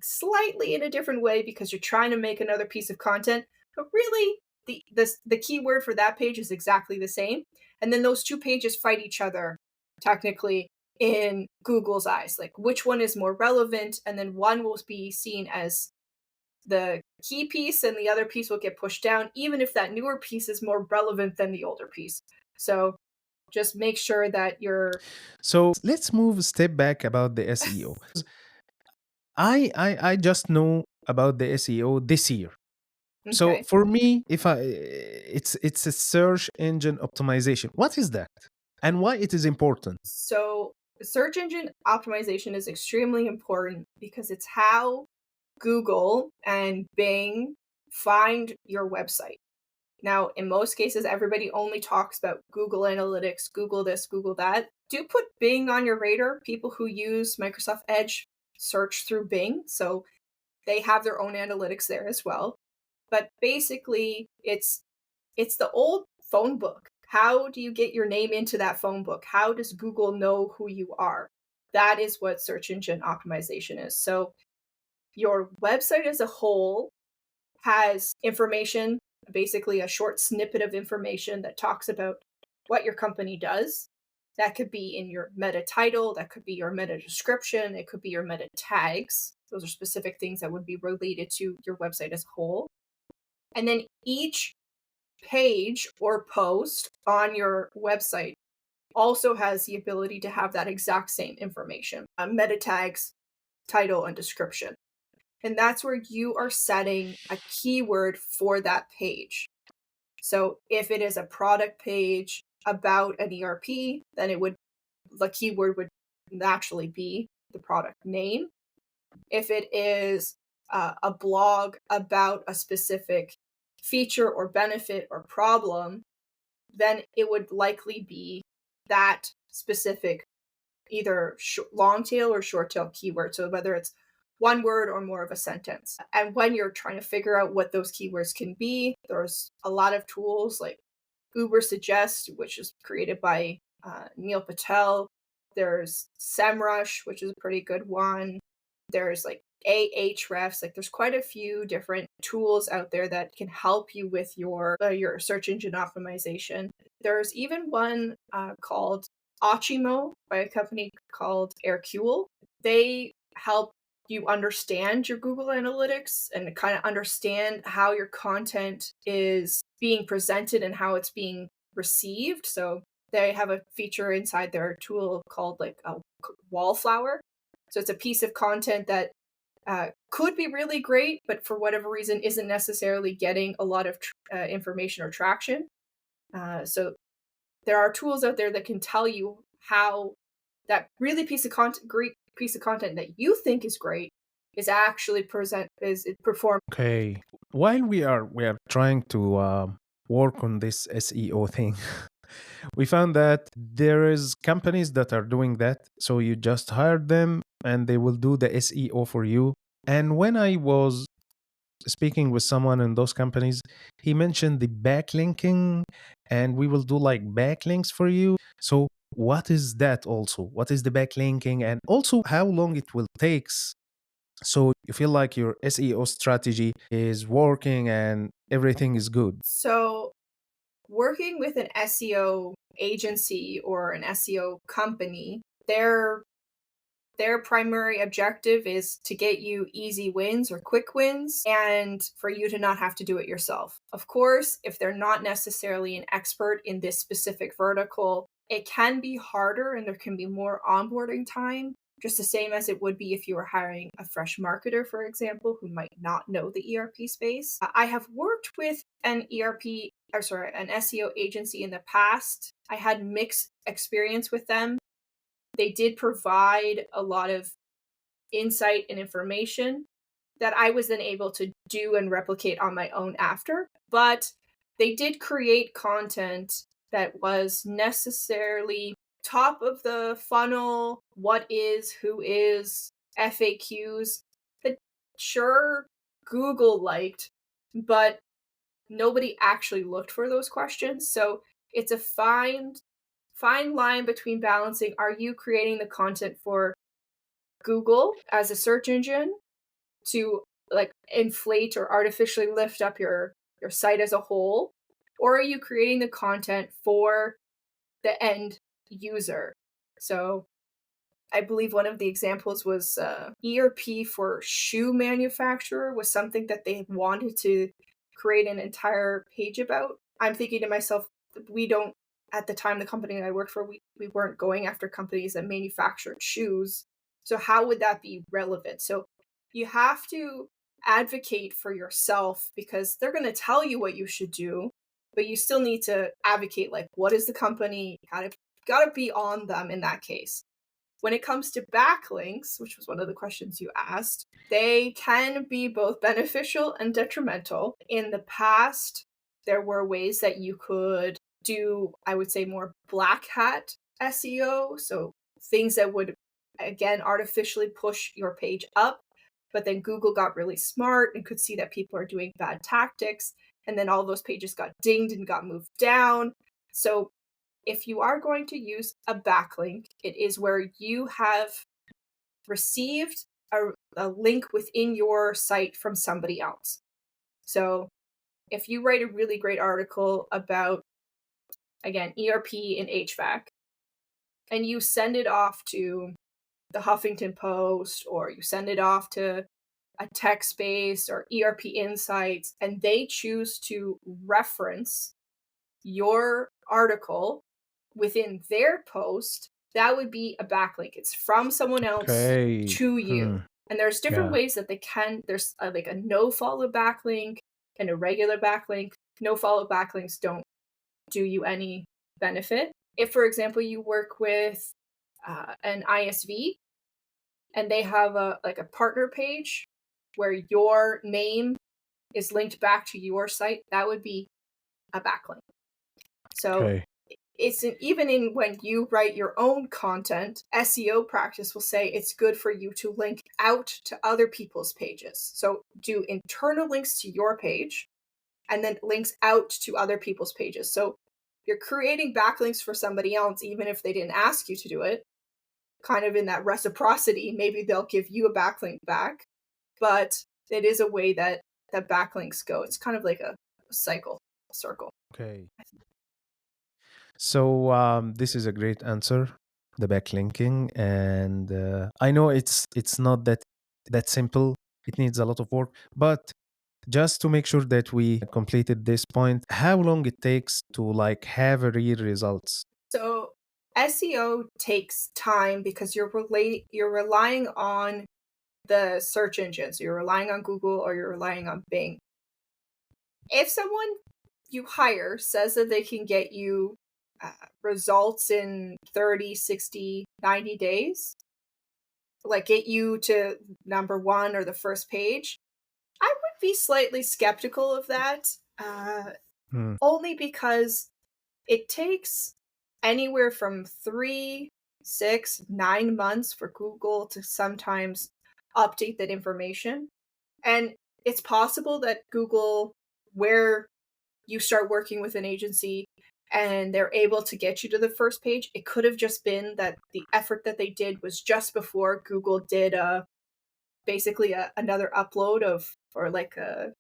Speaker 2: slightly in a different way because you're trying to make another piece of content, but really the keyword for that page is exactly the same. And then those two pages fight each other technically in Google's eyes. Like which one is more relevant, and then one will be seen as the key piece and the other piece will get pushed down, even if that newer piece is more relevant than the older piece. So just make sure that you're
Speaker 1: So let's move a step back about the SEO. I just know about the SEO this year. So
Speaker 2: okay.
Speaker 1: for me, if I it's a search engine optimization. What is that? And why it is important?
Speaker 2: So search engine optimization is extremely important because it's how Google and Bing find your website. Now, in most cases, everybody only talks about Google Analytics, Google this, Google that. Do put Bing on your radar. People who use Microsoft Edge search through Bing, so they have their own analytics there as well. But basically, it's the old phone book. How do you get your name into that phone book? How does Google know who you are? That is what search engine optimization is. So your website as a whole has information, basically a short snippet of information that talks about what your company does. That could be in your meta title, that could be your meta description, it could be your meta tags. Those are specific things that would be related to your website as a whole. And then each page or post on your website also has the ability to have that exact same information, meta tags, title, and description. And that's where you are setting a keyword for that page. So if it is a product page about an ERP, then the keyword would naturally be the product name. If it is a blog about a specific feature or benefit or problem, then it would likely be that specific either long tail or short tail keyword. So whether it's one word or more of a sentence. And when you're trying to figure out what those keywords can be, there's a lot of tools like Uber Suggest, which is created by Neil Patel. There's SEMrush, which is a pretty good one. There's like Ahrefs. Like there's quite a few different tools out there that can help you with your search engine optimization. There's even one called Ochimo by a company called Aircule. They help you understand your Google Analytics and kind of understand how your content is being presented and how it's being received. So they have a feature inside their tool called like a wallflower. So it's a piece of content that could be really great, but for whatever reason isn't necessarily getting a lot of information or traction. So there are tools out there that can tell you how that really great piece of content that you think is great is actually performed.
Speaker 1: Okay. While we are trying to work on this SEO thing, we found that there is companies that are doing that. So you just hire them and they will do the SEO for you. And when I was speaking with someone in those companies, he mentioned the backlinking, and we will do like backlinks for you. So what is that also? What is the backlinking, and also how long it will takes? So you feel like your SEO strategy is working and everything is good.
Speaker 2: So working with an SEO agency or an SEO company, they're Their primary objective is to get you easy wins or quick wins and for you to not have to do it yourself. Of course, if they're not necessarily an expert in this specific vertical, it can be harder and there can be more onboarding time, just the same as it would be if you were hiring a fresh marketer, for example, who might not know the ERP space. I have worked with an an SEO agency in the past. I had mixed experience with them. They did provide a lot of insight and information that I was then able to do and replicate on my own after. But they did create content that was necessarily top of the funnel, what is, who is, FAQs that sure Google liked, but nobody actually looked for those questions. So it's a fine line between balancing, are you creating the content for Google as a search engine to like inflate or artificially lift up your site as a whole, or are you creating the content for the end user? So I believe one of the examples was ERP for shoe manufacturer was something that they wanted to create an entire page about. I'm thinking to myself, we don't, at the time, the company that I worked for, we weren't going after companies that manufactured shoes. So how would that be relevant? So you have to advocate for yourself because they're going to tell you what you should do, but you still need to advocate, like, what is the company? Gotta be on them in that case. When it comes to backlinks, which was one of the questions you asked, they can be both beneficial and detrimental. In the past, there were ways that you could do, I would say, more black hat SEO. So things that would, again, artificially push your page up. But then Google got really smart and could see that people are doing bad tactics. And then all those pages got dinged and got moved down. So if you are going to use a backlink, it is where you have received a link within your site from somebody else. So if you write a really great article about, again, ERP and HVAC, and you send it off to the Huffington Post, or you send it off to a TechSpace or ERP Insights, and they choose to reference your article within their post, that would be a backlink. It's from someone else
Speaker 1: Okay.
Speaker 2: to you. And there's different
Speaker 1: Yeah.
Speaker 2: ways that they can. There's like a no follow backlink and a regular backlink. No follow backlinks don't do you any benefit. If, for example, you work with an ISV and they have a partner page where your name is linked back to your site, that would be a backlink. So
Speaker 1: Okay.
Speaker 2: it's even in when you write your own content, SEO practice will say it's good for you to link out to other people's pages. So do internal links to your page and then links out to other people's pages. So you're creating backlinks for somebody else, even if they didn't ask you to do it. Kind of in that reciprocity, maybe they'll give you a backlink back, but it is a way that backlinks go. It's kind of like a circle.
Speaker 1: Okay. So this is a great answer, the backlinking, and I know it's not that simple. It needs a lot of work, but just to make sure that we completed this point, how long it takes to like have a real results?
Speaker 2: So SEO takes time because you're relying on the search engines. You're relying on Google or you're relying on Bing. If someone you hire says that they can get you results in 30, 60, 90 days, like get you to number one or the first page, I would be slightly skeptical of that,
Speaker 1: Hmm.
Speaker 2: only because it takes anywhere from 3, 6, 9 months for Google to sometimes update that information. And it's possible that Google, where you start working with an agency and they're able to get you to the first page, it could have just been that the effort that they did was just before Google did another upload of, or like a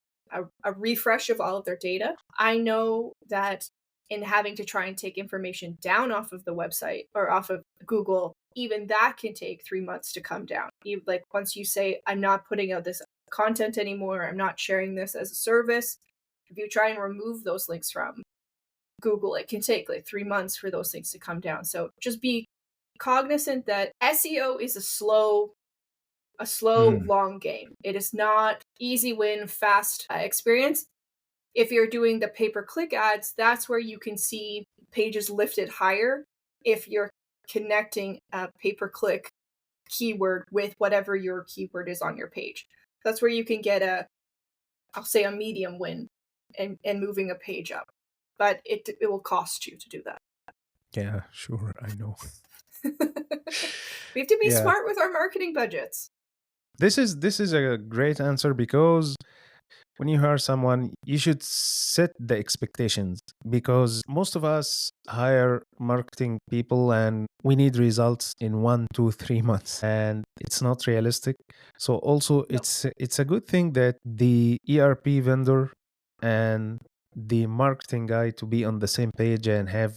Speaker 2: refresh of all of their data. I know that in having to try and take information down off of the website or off of Google, even that can take 3 months to come down. Like once you say, I'm not putting out this content anymore, I'm not sharing this as a service. If you try and remove those links from Google, it can take like 3 months for those things to come down. So just be cognizant that SEO is a slow, long game. It is not easy win, fast experience. If you're doing the pay-per-click ads, that's where you can see pages lifted higher if you're connecting a pay-per-click keyword with whatever your keyword is on your page. That's where you can get I'll say a medium win and moving a page up. But it will cost you to do that.
Speaker 1: Yeah, sure, I know.
Speaker 2: We have to be smart with our marketing budgets.
Speaker 1: This is a great answer, because when you hire someone, you should set the expectations, because most of us hire marketing people and we need results in 1, 2, 3 months, and it's not realistic. So also
Speaker 2: No.
Speaker 1: it's a good thing that the ERP vendor and the marketing guy to be on the same page and have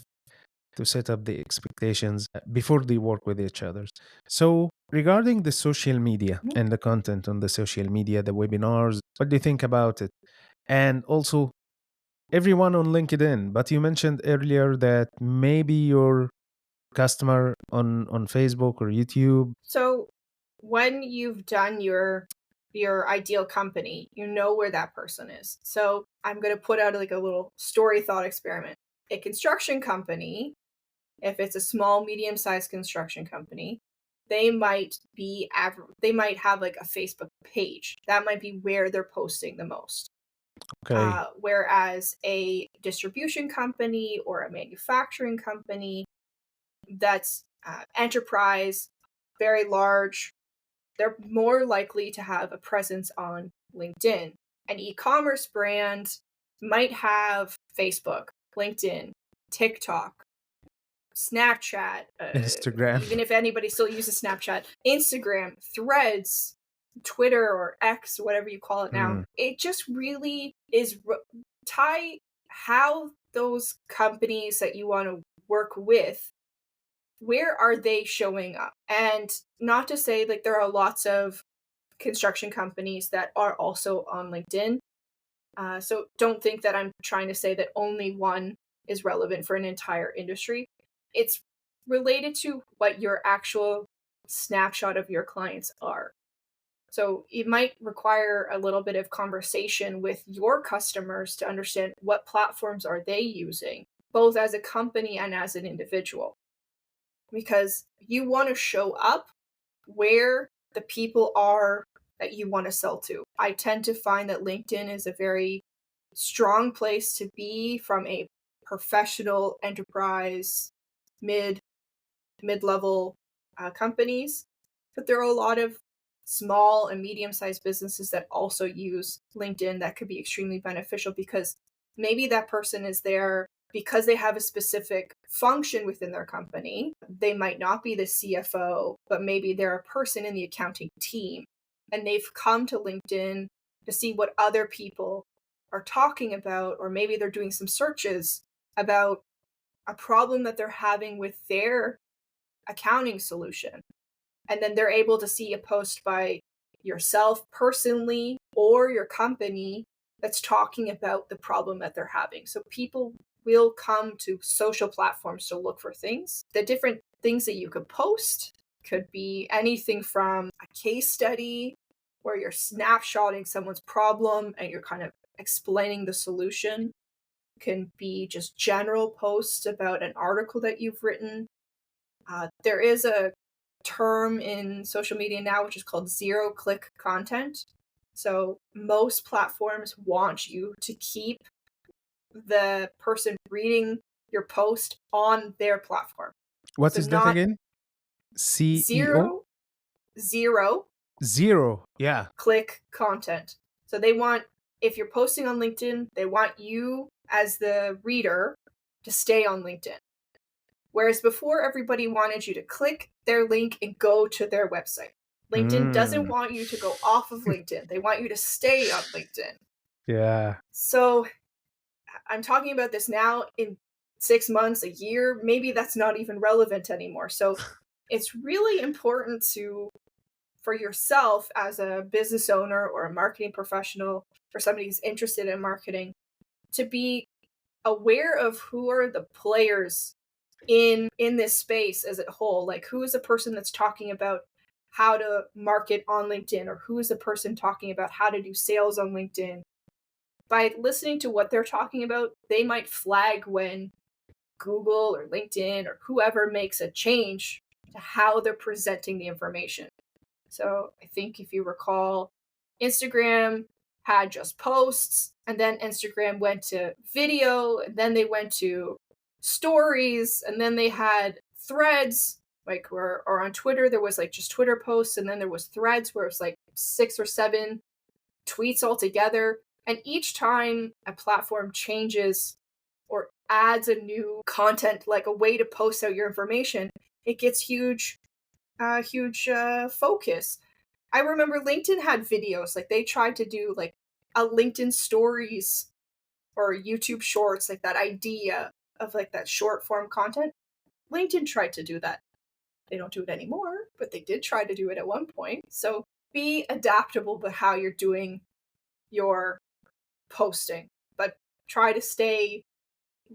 Speaker 1: to set up the expectations before they work with each other. So, regarding the social media
Speaker 2: Mhm.
Speaker 1: and the content on the social media, the webinars, what do you think about it? And also, everyone on LinkedIn, but you mentioned earlier that maybe your customer on Facebook or YouTube.
Speaker 2: So when you've done your ideal company, you know where that person is. So I'm going to put out like a little story thought experiment. A construction company, if it's a small, medium-sized construction company, they might have like a Facebook page. That might be where they're posting the most.
Speaker 1: Okay.
Speaker 2: Whereas a distribution company or a manufacturing company that's enterprise, very large, they're more likely to have a presence on LinkedIn. An e-commerce brand might have Facebook, LinkedIn, TikTok, Snapchat,
Speaker 1: Instagram.
Speaker 2: even if anybody still uses Snapchat, Instagram, Threads, Twitter or X, whatever you call it now. It just really is tie how those companies that you want to work with, where are they showing up? And not to say like there are lots of construction companies that are also on LinkedIn. So don't think that I'm trying to say that only one is relevant for an entire industry. It's related to what your actual snapshot of your clients are. So it might require a little bit of conversation with your customers to understand what platforms are they using, both as a company and as an individual. Because you want to show up where the people are that you want to sell to. I tend to find that LinkedIn is a very strong place to be from a professional enterprise, mid-level companies, but there are a lot of small and medium-sized businesses that also use LinkedIn that could be extremely beneficial, because maybe that person is there because they have a specific function within their company. They might not be the CFO, but maybe they're a person in the accounting team, and they've come to LinkedIn to see what other people are talking about, or maybe they're doing some searches about a problem that they're having with their accounting solution. And then they're able to see a post by yourself personally or your company that's talking about the problem that they're having. So people will come to social platforms to look for things. The different things that you could post could be anything from a case study where you're snapshotting someone's problem and you're kind of explaining the solution. It can be just general posts about an article that you've written. There is a term in social media now which is called zero-click content. So most platforms want you to keep the person reading your post on their platform.
Speaker 1: What
Speaker 2: So
Speaker 1: is that
Speaker 2: not
Speaker 1: again? CEO?
Speaker 2: zero, zero
Speaker 1: Zero. Yeah.
Speaker 2: click content. So they want, if you're posting on LinkedIn, they want you as the reader to stay on LinkedIn. Whereas before, everybody wanted you to click their link and go to their website. LinkedIn doesn't want you to go off of LinkedIn. They want you to stay on LinkedIn.
Speaker 1: Yeah.
Speaker 2: So I'm talking about this now. In 6 months, a year, maybe that's not even relevant anymore. So It's really important for yourself as a business owner or a marketing professional or somebody who's interested in marketing to be aware of who are the players in this space as a whole. Like, who is the person that's talking about how to market on LinkedIn, or who is the person talking about how to do sales on LinkedIn? By listening to what they're talking about, they might flag when Google or LinkedIn or whoever makes a change to how they're presenting the information. So I think if you recall, Instagram had just posts, and then Instagram went to video, and then they went to stories, and then they had threads, like, or on Twitter, there was like just Twitter posts, and then there was threads where it was like 6 or 7 tweets all together. And each time a platform changes or adds a new content, like a way to post out your information, it gets huge focus. I remember LinkedIn had videos, like they tried to do like a LinkedIn stories or YouTube shorts, like that idea of like that short form content. LinkedIn tried to do that. They don't do it anymore, but they did try to do it at one point. So be adaptable about how you're doing your posting, but try to stay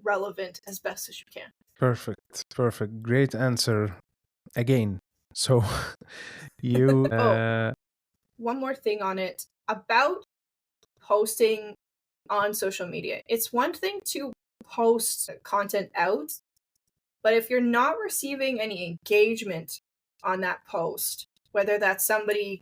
Speaker 2: relevant as best as you can.
Speaker 1: Perfect. Perfect. Great answer again. So you
Speaker 2: One more thing on it about posting on social media. It's one thing to post content out, but if you're not receiving any engagement on that post, whether that's somebody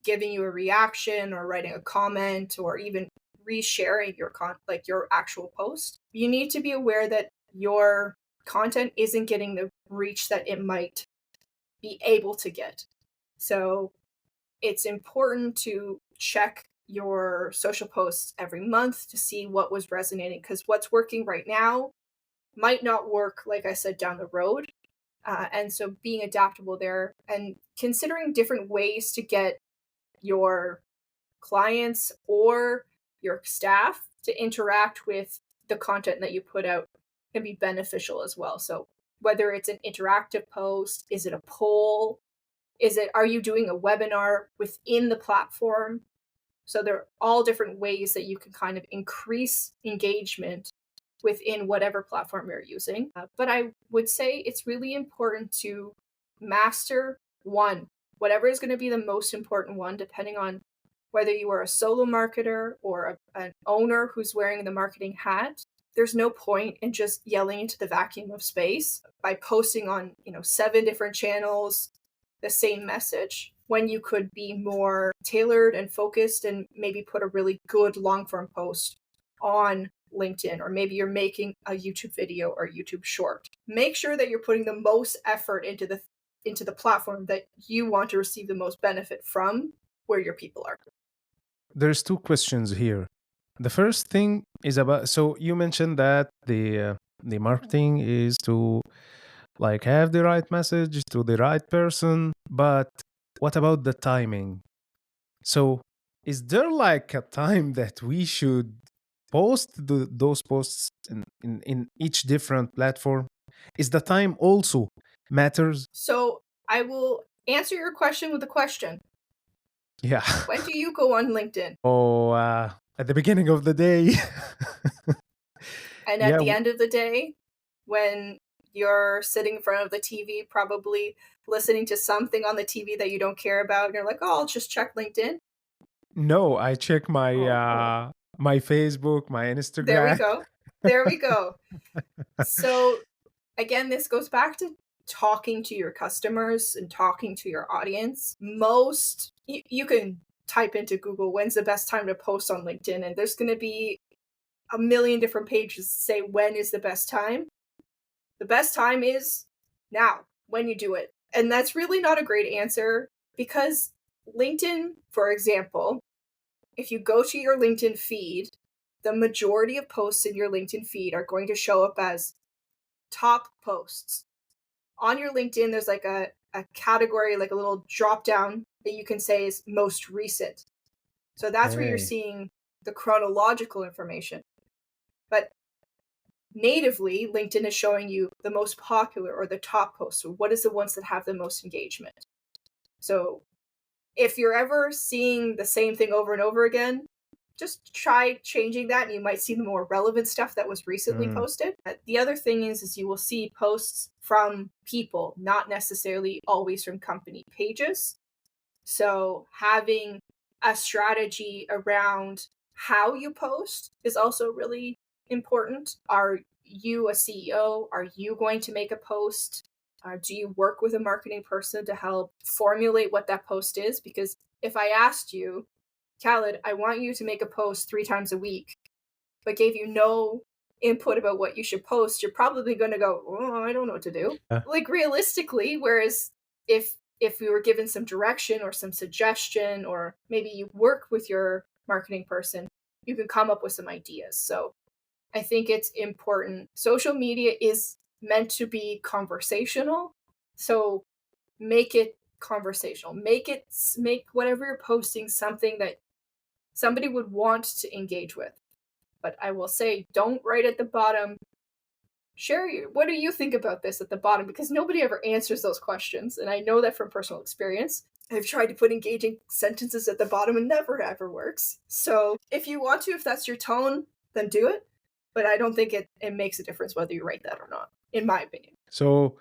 Speaker 2: giving you a reaction or writing a comment or even resharing your actual post, you need to be aware that your content isn't getting the reach that it might be able to get. So it's important to check your social posts every month to see what was resonating, because what's working right now might not work, like I said, down the road. And so being adaptable there and considering different ways to get your clients or your staff to interact with the content that you put out can be beneficial as well. So whether it's an interactive post, is it a poll? Are you doing a webinar within the platform? So there are all different ways that you can kind of increase engagement within whatever platform you're using. But I would say it's really important to master one, whatever is going to be the most important one, depending on whether you are a solo marketer or an owner who's wearing the marketing hat. There's no point in just yelling into the vacuum of space by posting on, 7 different channels, the same message, when you could be more tailored and focused and maybe put a really good long form post on LinkedIn, or maybe you're making a YouTube video or YouTube short. Make sure that you're putting the most effort into the platform that you want to receive the most benefit from, where your people are.
Speaker 1: there's 2 questions here. The first thing is about, so you mentioned that the marketing is to like have the right message to the right person, but what about the timing? So is there like a time that we should post those posts in each different platform? Is the time also matters?
Speaker 2: So I will answer your question with a question.
Speaker 1: Yeah.
Speaker 2: When do you go on LinkedIn?
Speaker 1: Oh, at the beginning of the day.
Speaker 2: And
Speaker 1: Yeah.
Speaker 2: at the end of the day, when you're sitting in front of the TV, probably listening to something on the TV that you don't care about, and you're like, oh, I'll just check LinkedIn.
Speaker 1: No, I check my
Speaker 2: Oh,
Speaker 1: my Facebook, my
Speaker 2: there we
Speaker 1: Instagram.
Speaker 2: go. There we go. So again, this goes back to talking to your customers and talking to your audience. You can type into Google, when's the best time to post on LinkedIn? And there's going to be a million different pages to say when is the best time. The best time is now, when you do it. And that's really not a great answer, because LinkedIn, for example, if you go to your LinkedIn feed, the majority of posts in your LinkedIn feed are going to show up as top posts. On your LinkedIn, there's like a category, like a little drop down that you can say is most recent. So that's where you're
Speaker 1: Okay.
Speaker 2: seeing the chronological information. But natively, LinkedIn is showing you the most popular or the top posts. So what is the ones that have the most engagement? So if you're ever seeing the same thing over and over again, just try changing that and you might see the more relevant stuff that was recently posted. The other thing is you will see posts from people, not necessarily always from company pages. So having a strategy around how you post is also really important. Are you a CEO? Are you going to make a post? Do you work with a marketing person to help formulate what that post is? Because if I asked you, Khaled, I want you to make a post 3 times a week, but gave you no input about what you should post, you're probably going to go, oh, I don't know what to do. Like realistically, whereas if we were given some direction or some suggestion, or maybe you work with your marketing person, you can come up with some ideas. So I think it's important. Social media is meant to be conversational. So make it conversational. Make whatever you're posting something that somebody would want to engage with. But I will say, don't write at the bottom, what do you think about this at the bottom? Because nobody ever answers those questions. And I know that from personal experience. I've tried to put engaging sentences at the bottom and never ever works. So if you want to, if that's your tone, then do it. But I don't think it makes a difference whether you write that or not, in my opinion.
Speaker 1: So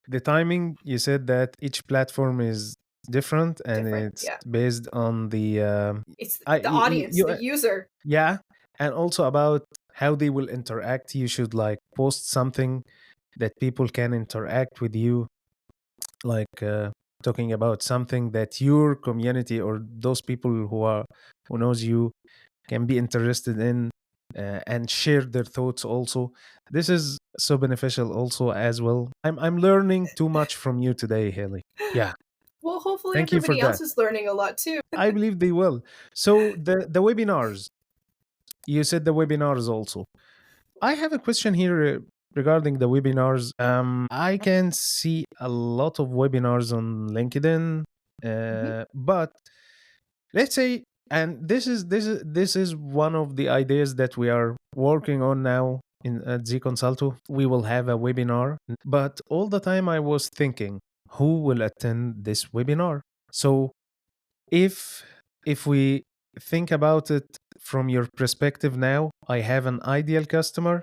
Speaker 1: the timing, you said that each platform is different and it's based on the
Speaker 2: it's the audience, the user.
Speaker 1: Yeah. And also about how they will interact. You should like post something that people can interact with you, like talking about something that your community or those people who knows you can be interested in, and share their thoughts also. This is so beneficial also as well. I'm learning too much from you today, Hayley. Yeah.
Speaker 2: Well, hopefully everybody else is learning a lot too.
Speaker 1: I believe they will. So the webinars, you said the webinars also. I have a question here regarding the webinars. I can see a lot of webinars on LinkedIn, but let's say, and this is one of the ideas that we are working on now at Z Consulto. We will have a webinar, but all the time I was thinking, who will attend this webinar? So if we think about it from your perspective now, I have an ideal customer.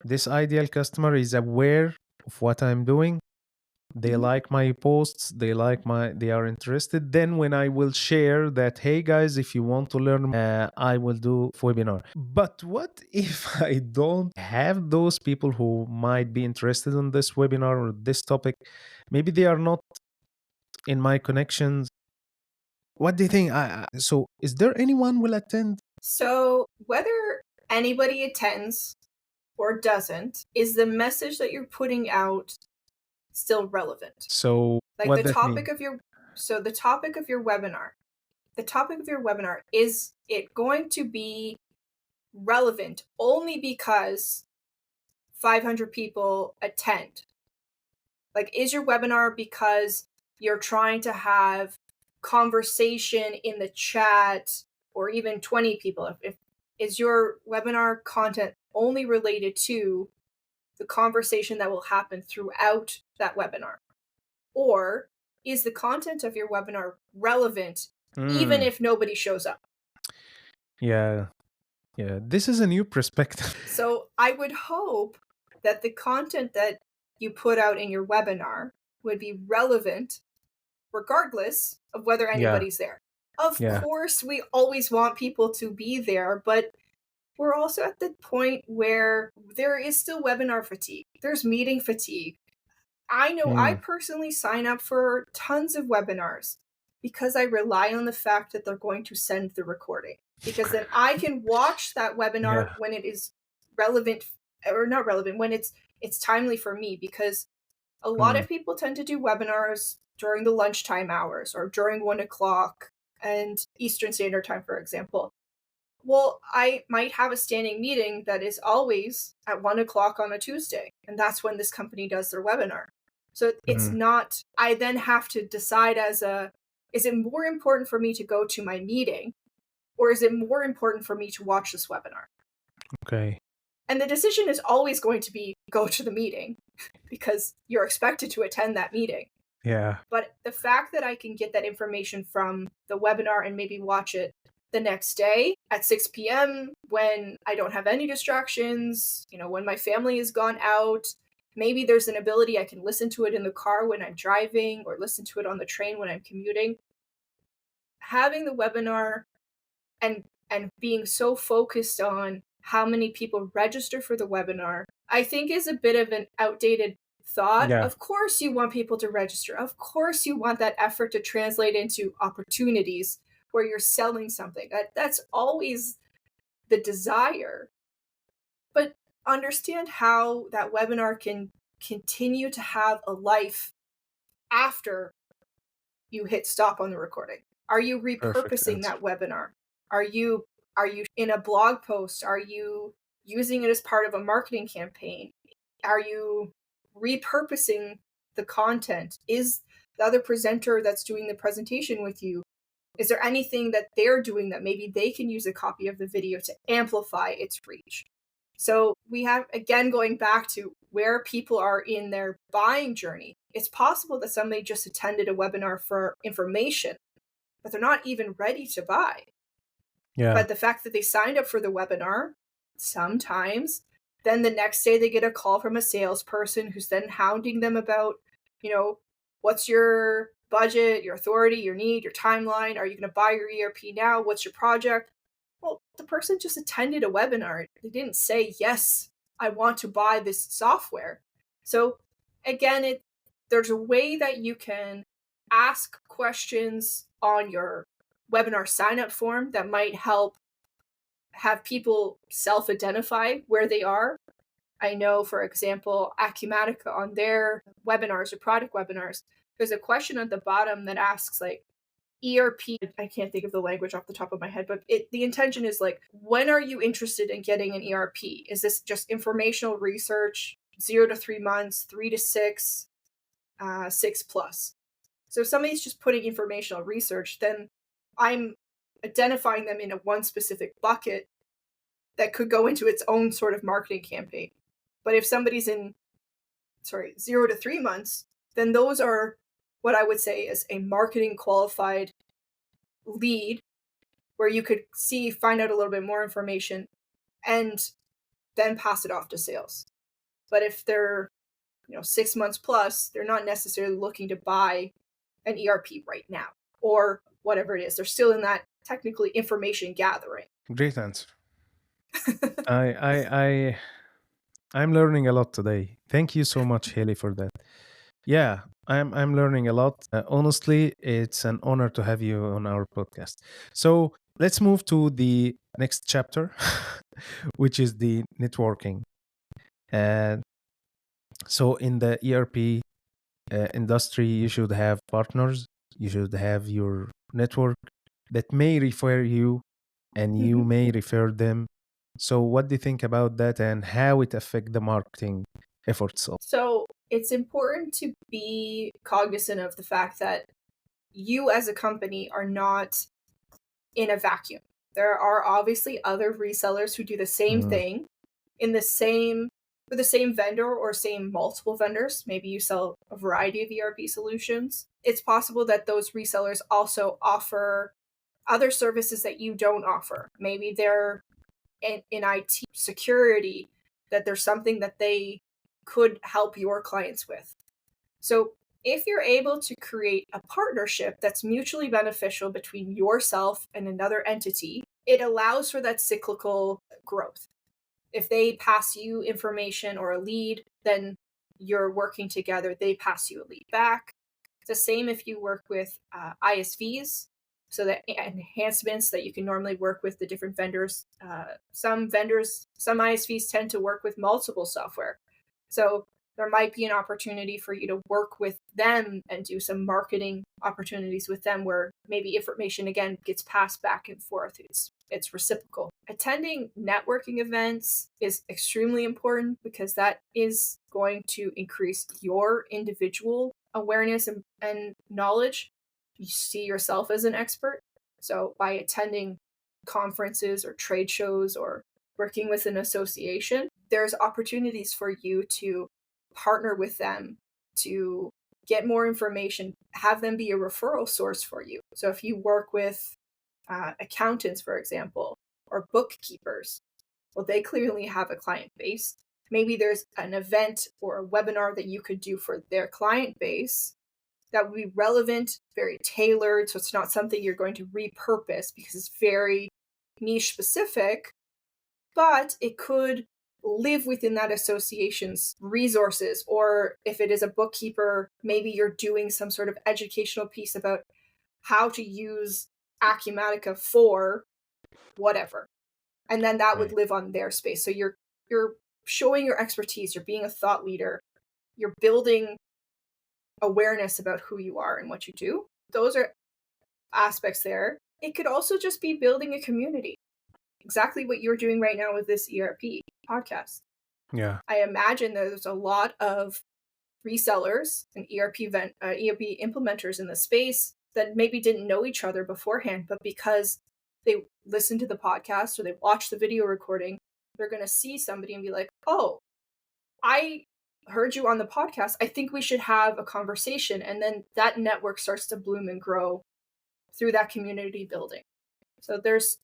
Speaker 1: This ideal customer is aware of what I'm doing. They like my posts, they are interested. Then when I will share that, hey guys, if you want to learn, I will do webinar. But what if I don't have those people who might be interested in this webinar or this topic? Maybe they are not in my connections. What do you think? So is there anyone will attend?
Speaker 2: So whether anybody attends or doesn't, is the message that you're putting out still relevant?
Speaker 1: So
Speaker 2: like the topic of your webinar, is it going to be relevant only because 500 people attend? Like, is your webinar because you're trying to have conversation in the chat, or even 20 people? If is your webinar content only related to the conversation that will happen throughout that webinar? Or is the content of your webinar relevant even if nobody shows up?
Speaker 1: Yeah. This is a new perspective.
Speaker 2: So I would hope that the content that you put out in your webinar would be relevant regardless of whether anybody's there. Of course, we always want people to be there, but we're also at the point where there is still webinar fatigue. There's meeting fatigue. I know I personally sign up for tons of webinars because I rely on the fact that they're going to send the recording, because then I can watch that webinar when it is relevant, or not relevant, when it's timely for me, because a lot of people tend to do webinars during the lunchtime hours or during 1 o'clock and Eastern Standard Time, for example. Well, I might have a standing meeting that is always at 1 o'clock on a Tuesday, and that's when this company does their webinar. So it's not, I then have to decide is it more important for me to go to my meeting, or is it more important for me to watch this webinar?
Speaker 1: Okay.
Speaker 2: And the decision is always going to be go to the meeting because you're expected to attend that meeting.
Speaker 1: Yeah.
Speaker 2: But the fact that I can get that information from the webinar and maybe watch it the next day at 6 p.m. when I don't have any distractions, when my family has gone out, maybe there's an ability I can listen to it in the car when I'm driving or listen to it on the train when I'm commuting. Having the webinar and being so focused on how many people register for the webinar, I think is a bit of an outdated thought.
Speaker 1: Yeah.
Speaker 2: Of course you want people to register. Of course you want that effort to translate into opportunities where you're selling something. That's always the desire. But understand how that webinar can continue to have a life after you hit stop on the recording. Are you
Speaker 1: Perfect
Speaker 2: repurposing
Speaker 1: answer.
Speaker 2: that webinar? Are you in a blog post? Are you using it as part of a marketing campaign? Are you repurposing the content? Is the other presenter that's doing the presentation with you, is there anything that they're doing that maybe they can use a copy of the video to amplify its reach? So we have, again, going back to where people are in their buying journey. It's possible that somebody just attended a webinar for information, but they're not even ready to buy.
Speaker 1: Yeah.
Speaker 2: But the fact that they signed up for the webinar, sometimes, then the next day they get a call from a salesperson who's then hounding them about, what's your budget, your authority, your need, your timeline? Are you going to buy your ERP now? What's your project? Well, the person just attended a webinar. They didn't say, yes, I want to buy this software. So again, there's a way that you can ask questions on your webinar sign up form that might help have people self-identify where they are. I know, for example, Acumatica on their webinars or product webinars, there's a question at the bottom that asks like, ERP, I can't think of the language off the top of my head, but the intention is like, when are you interested in getting an ERP? Is this just informational research, 0 to 3 months, 3 to 6, 6 plus? So if somebody's just putting informational research, then I'm identifying them in a one specific bucket that could go into its own sort of marketing campaign. But if somebody's in, 0 to 3 months, then those are what I would say is a marketing qualified lead where you could find out a little bit more information and then pass it off to sales. But if they're, 6 months plus, they're not necessarily looking to buy an ERP right now or whatever it is. They're still in that technically information gathering.
Speaker 1: Great answer. I I'm learning a lot today. Thank you so much, Haley, for that. Yeah, I'm learning a lot. Honestly, it's an honor to have you on our podcast. So let's move to the next chapter, which is the networking. And so in the ERP industry, you should have partners. You should have your network that may refer you, and you
Speaker 2: Mhm.
Speaker 1: may refer them. So what do you think about that, and how it affect the marketing efforts?
Speaker 2: So it's important to be cognizant of the fact that you as a company are not in a vacuum. There are obviously other resellers who do the same
Speaker 1: Mm,
Speaker 2: thing in the same with the same vendor or same multiple vendors. Maybe you sell a variety of ERP solutions. It's possible that those resellers also offer other services that you don't offer. Maybe they're in IT security, that there's something that they could help your clients with. So if you're able to create a partnership that's mutually beneficial between yourself and another entity, it allows for that cyclical growth. If they pass you information or a lead, then you're working together, they pass you a lead back. It's the same if you work with ISVs, so that enhancements that you can normally work with the different vendors. Some ISVs tend to work with multiple software. So there might be an opportunity for you to work with them and do some marketing opportunities with them where maybe information again gets passed back and forth. It's reciprocal. Attending networking events is extremely important because that is going to increase your individual awareness and knowledge. You see yourself as an expert. So by attending conferences or trade shows or working with an association, there's opportunities for you to partner with them to get more information, have them be a referral source for you. So if you work with accountants, for example, or bookkeepers, well, they clearly have a client base. Maybe there's an event or a webinar that you could do for their client base that would be relevant, very tailored. So it's not something you're going to repurpose because it's very niche specific, but it could live within that association's resources. Or if it is a bookkeeper, maybe you're doing some sort of educational piece about how to use Acumatica for whatever. And then that would
Speaker 1: Right.
Speaker 2: live on their space. So you're showing your expertise, you're being a thought leader, you're building awareness about who you are and what you do. Those are aspects there. It could also just be building a community. Exactly what you're doing right now with this ERP podcast.
Speaker 1: Yeah.
Speaker 2: I imagine there's a lot of resellers and ERP implementers in the space that maybe didn't know each other beforehand, but because they listened to the podcast or they watched the video recording, they're going to see somebody and be like, oh, I heard you on the podcast. I think we should have a conversation. And then that network starts to bloom and grow through that community building. So there's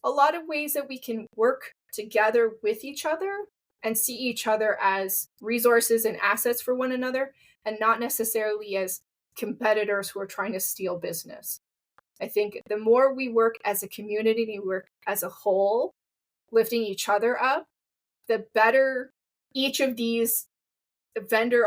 Speaker 2: a lot of ways that we can work together with each other and see each other as resources and assets for one another and not necessarily as competitors who are trying to steal business. I think the more we work as a community, we work as a whole, lifting each other up, the better each of these vendor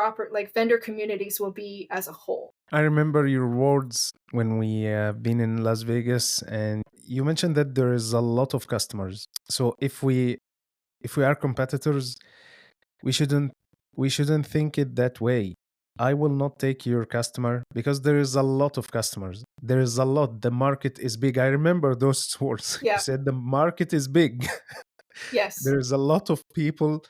Speaker 2: communities will be as a whole.
Speaker 1: I remember your words when we been in Las Vegas, and you mentioned that there is a lot of customers. So if we are competitors, we shouldn't we shouldn't think it that way. I will not take your customer because there is a lot of customers. There is a lot. The market is big. I remember those words. You
Speaker 2: Yeah.
Speaker 1: said the market is big.
Speaker 2: Yes.
Speaker 1: There is a lot of people.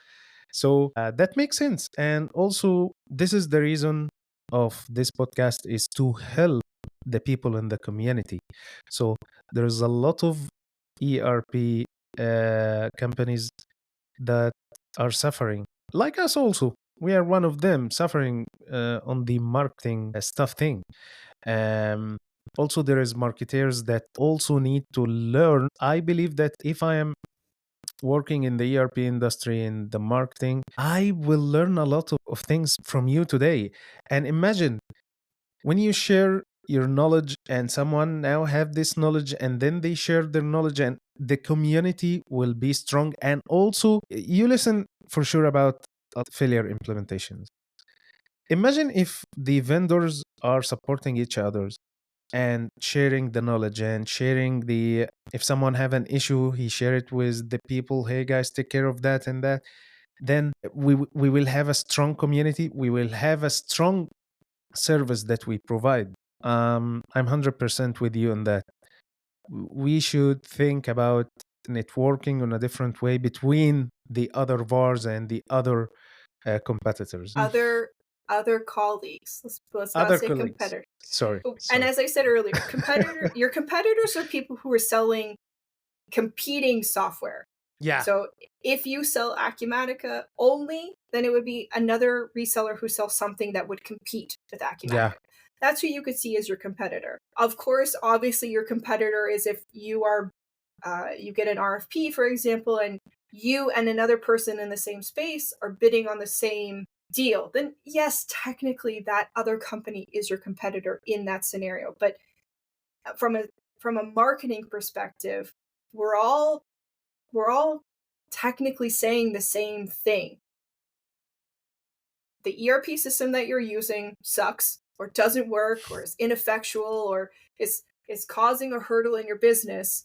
Speaker 1: So that makes sense. And also, this is the reason of this podcast is to help the people in the community. So there's a lot of ERP companies that are suffering, like us also. We are one of them suffering on the marketing stuff thing. Um, Also, there is marketers that also need to learn. I believe that if I am working in the ERP industry in the marketing, I will learn a lot of things from you today. And imagine when you share your knowledge and someone now have this knowledge and then they share their knowledge and the community will be strong. And also you listen for sure about failure implementations. Imagine if the vendors are supporting each other and sharing the knowledge and sharing the, if someone have an issue, he share it with the people, hey guys, take care of that and that, then we will have a strong community, we will have a strong service that we provide. I'm 100% with you on that. We should think about networking in a different way between the other VARs and the other competitors.
Speaker 2: Other colleagues. Let's not
Speaker 1: Other
Speaker 2: say
Speaker 1: colleagues.
Speaker 2: competitor.
Speaker 1: Sorry,
Speaker 2: And
Speaker 1: sorry.
Speaker 2: as I said earlier, your competitors are people who are selling competing software.
Speaker 1: Yeah,
Speaker 2: So if you sell Acumatica only, then it would be another reseller who sells something that would compete with
Speaker 1: yeah,
Speaker 2: Acumatica. That's who you could see as your competitor. Of course, obviously, your competitor is if you are you get an RFP, for example, and you and another person in the same space are bidding on the same deal, then yes, technically that other company is your competitor in that scenario. But from a marketing perspective, we're all technically saying the same thing. The ERP system that you're using sucks or doesn't work or is ineffectual or is causing a hurdle in your business,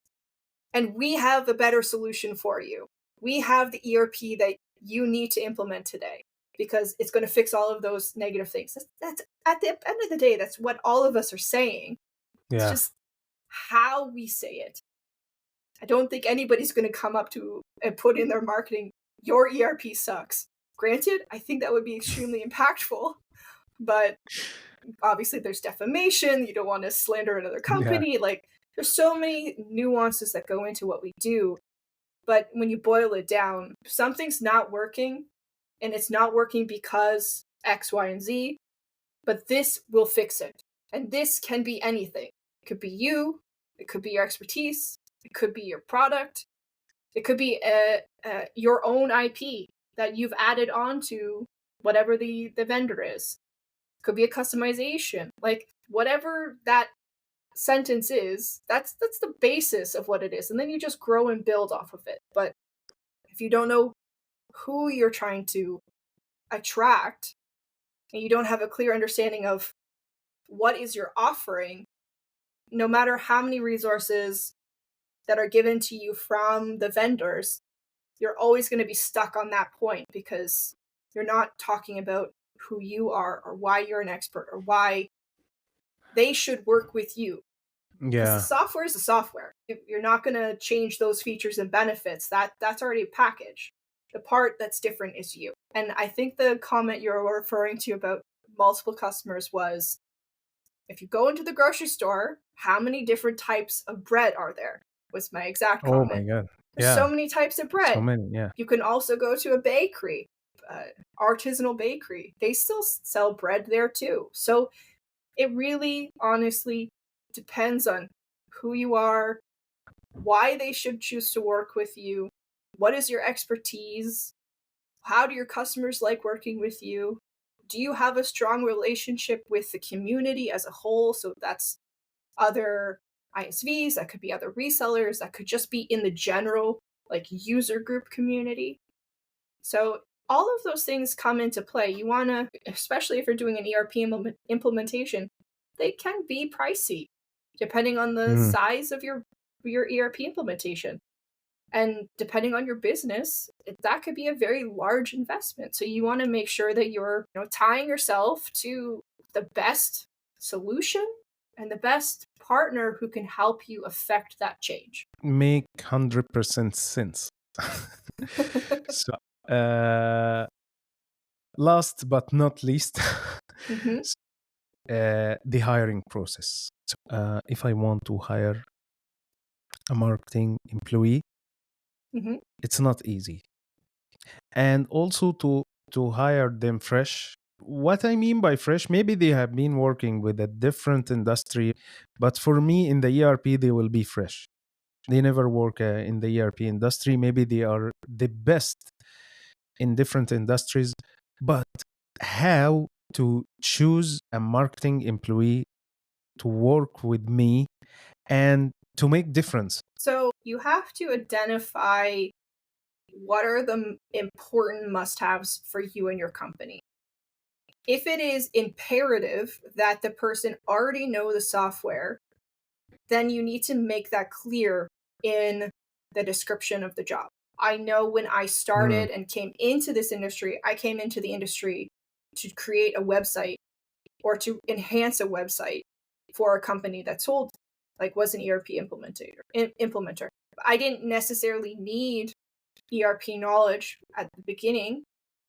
Speaker 2: and we have a better solution for you. We have the ERP that you need to implement today because it's going to fix all of those negative things. That's at the end of the day, that's what all of us are saying. It's
Speaker 1: yeah,
Speaker 2: just how we say it. I don't think anybody's going to come up to and put in their marketing, your ERP sucks. Granted, I think that would be extremely impactful, but obviously there's defamation. You don't want to slander another
Speaker 1: yeah,
Speaker 2: company. Like, there's so many nuances that go into what we do. But when you boil it down, something's not working, and it's not working because X, Y, and Z, but this will fix it. And this can be anything. It could be you, it could be your expertise, it could be your product, it could be your own IP that you've added onto whatever the vendor is. It could be a customization. Like whatever that sentence is, that's the basis of what it is. And then you just grow and build off of it. But if you don't know who you're trying to attract and you don't have a clear understanding of what is your offering, no matter how many resources that are given to you from the vendors, you're always going to be stuck on that point because you're not talking about who you are or why you're an expert or why they should work with you. Because the
Speaker 1: Yeah.
Speaker 2: software is the software. You're not going to change those features and benefits. That's already a package. The part that's different is you. And I think the comment you're referring to about multiple customers was, if you go into the grocery store, how many different types of bread are there? Was my exact
Speaker 1: Oh my
Speaker 2: comment.
Speaker 1: God.
Speaker 2: There's so
Speaker 1: Yeah.
Speaker 2: many types of
Speaker 1: So
Speaker 2: bread.
Speaker 1: many. Yeah.
Speaker 2: You can also go to a bakery, artisanal bakery. They still sell bread there too. So it really, honestly, depends on who you are, why they should choose to work with you, what is your expertise, how do your customers like working with you, do you have a strong relationship with the community as a whole? So that's other ISVs, that could be other resellers, that could just be in the general like user group community. So all of those things come into play. You want to, especially if you're doing an ERP implementation, they can be pricey depending on the
Speaker 1: Mm.
Speaker 2: size of your ERP implementation. And depending on your business, that could be a very large investment. So you want to make sure that you're, tying yourself to the best solution and the best partner who can help you affect that change.
Speaker 1: Make 100% sense. So, uh, last but not least,
Speaker 2: Mhm.
Speaker 1: the hiring process. So, if I want to hire a marketing employee,
Speaker 2: Mhm.
Speaker 1: it's not easy. And also to hire them fresh. What I mean by fresh, maybe they have been working with a different industry, but for me in the ERP they will be fresh. They never work in the ERP industry. Maybe they are the best in different industries, but how to choose a marketing employee to work with me and to make difference?
Speaker 2: So you have to identify what are the important must-haves for you and your company. If it is imperative that the person already know the software, then you need to make that clear in the description of the job. I know when I
Speaker 1: Mm,
Speaker 2: started and came into this industry, I came into the industry to create a website or to enhance a website for a company that sold, like was an ERP implementer. I didn't necessarily need ERP knowledge at the beginning,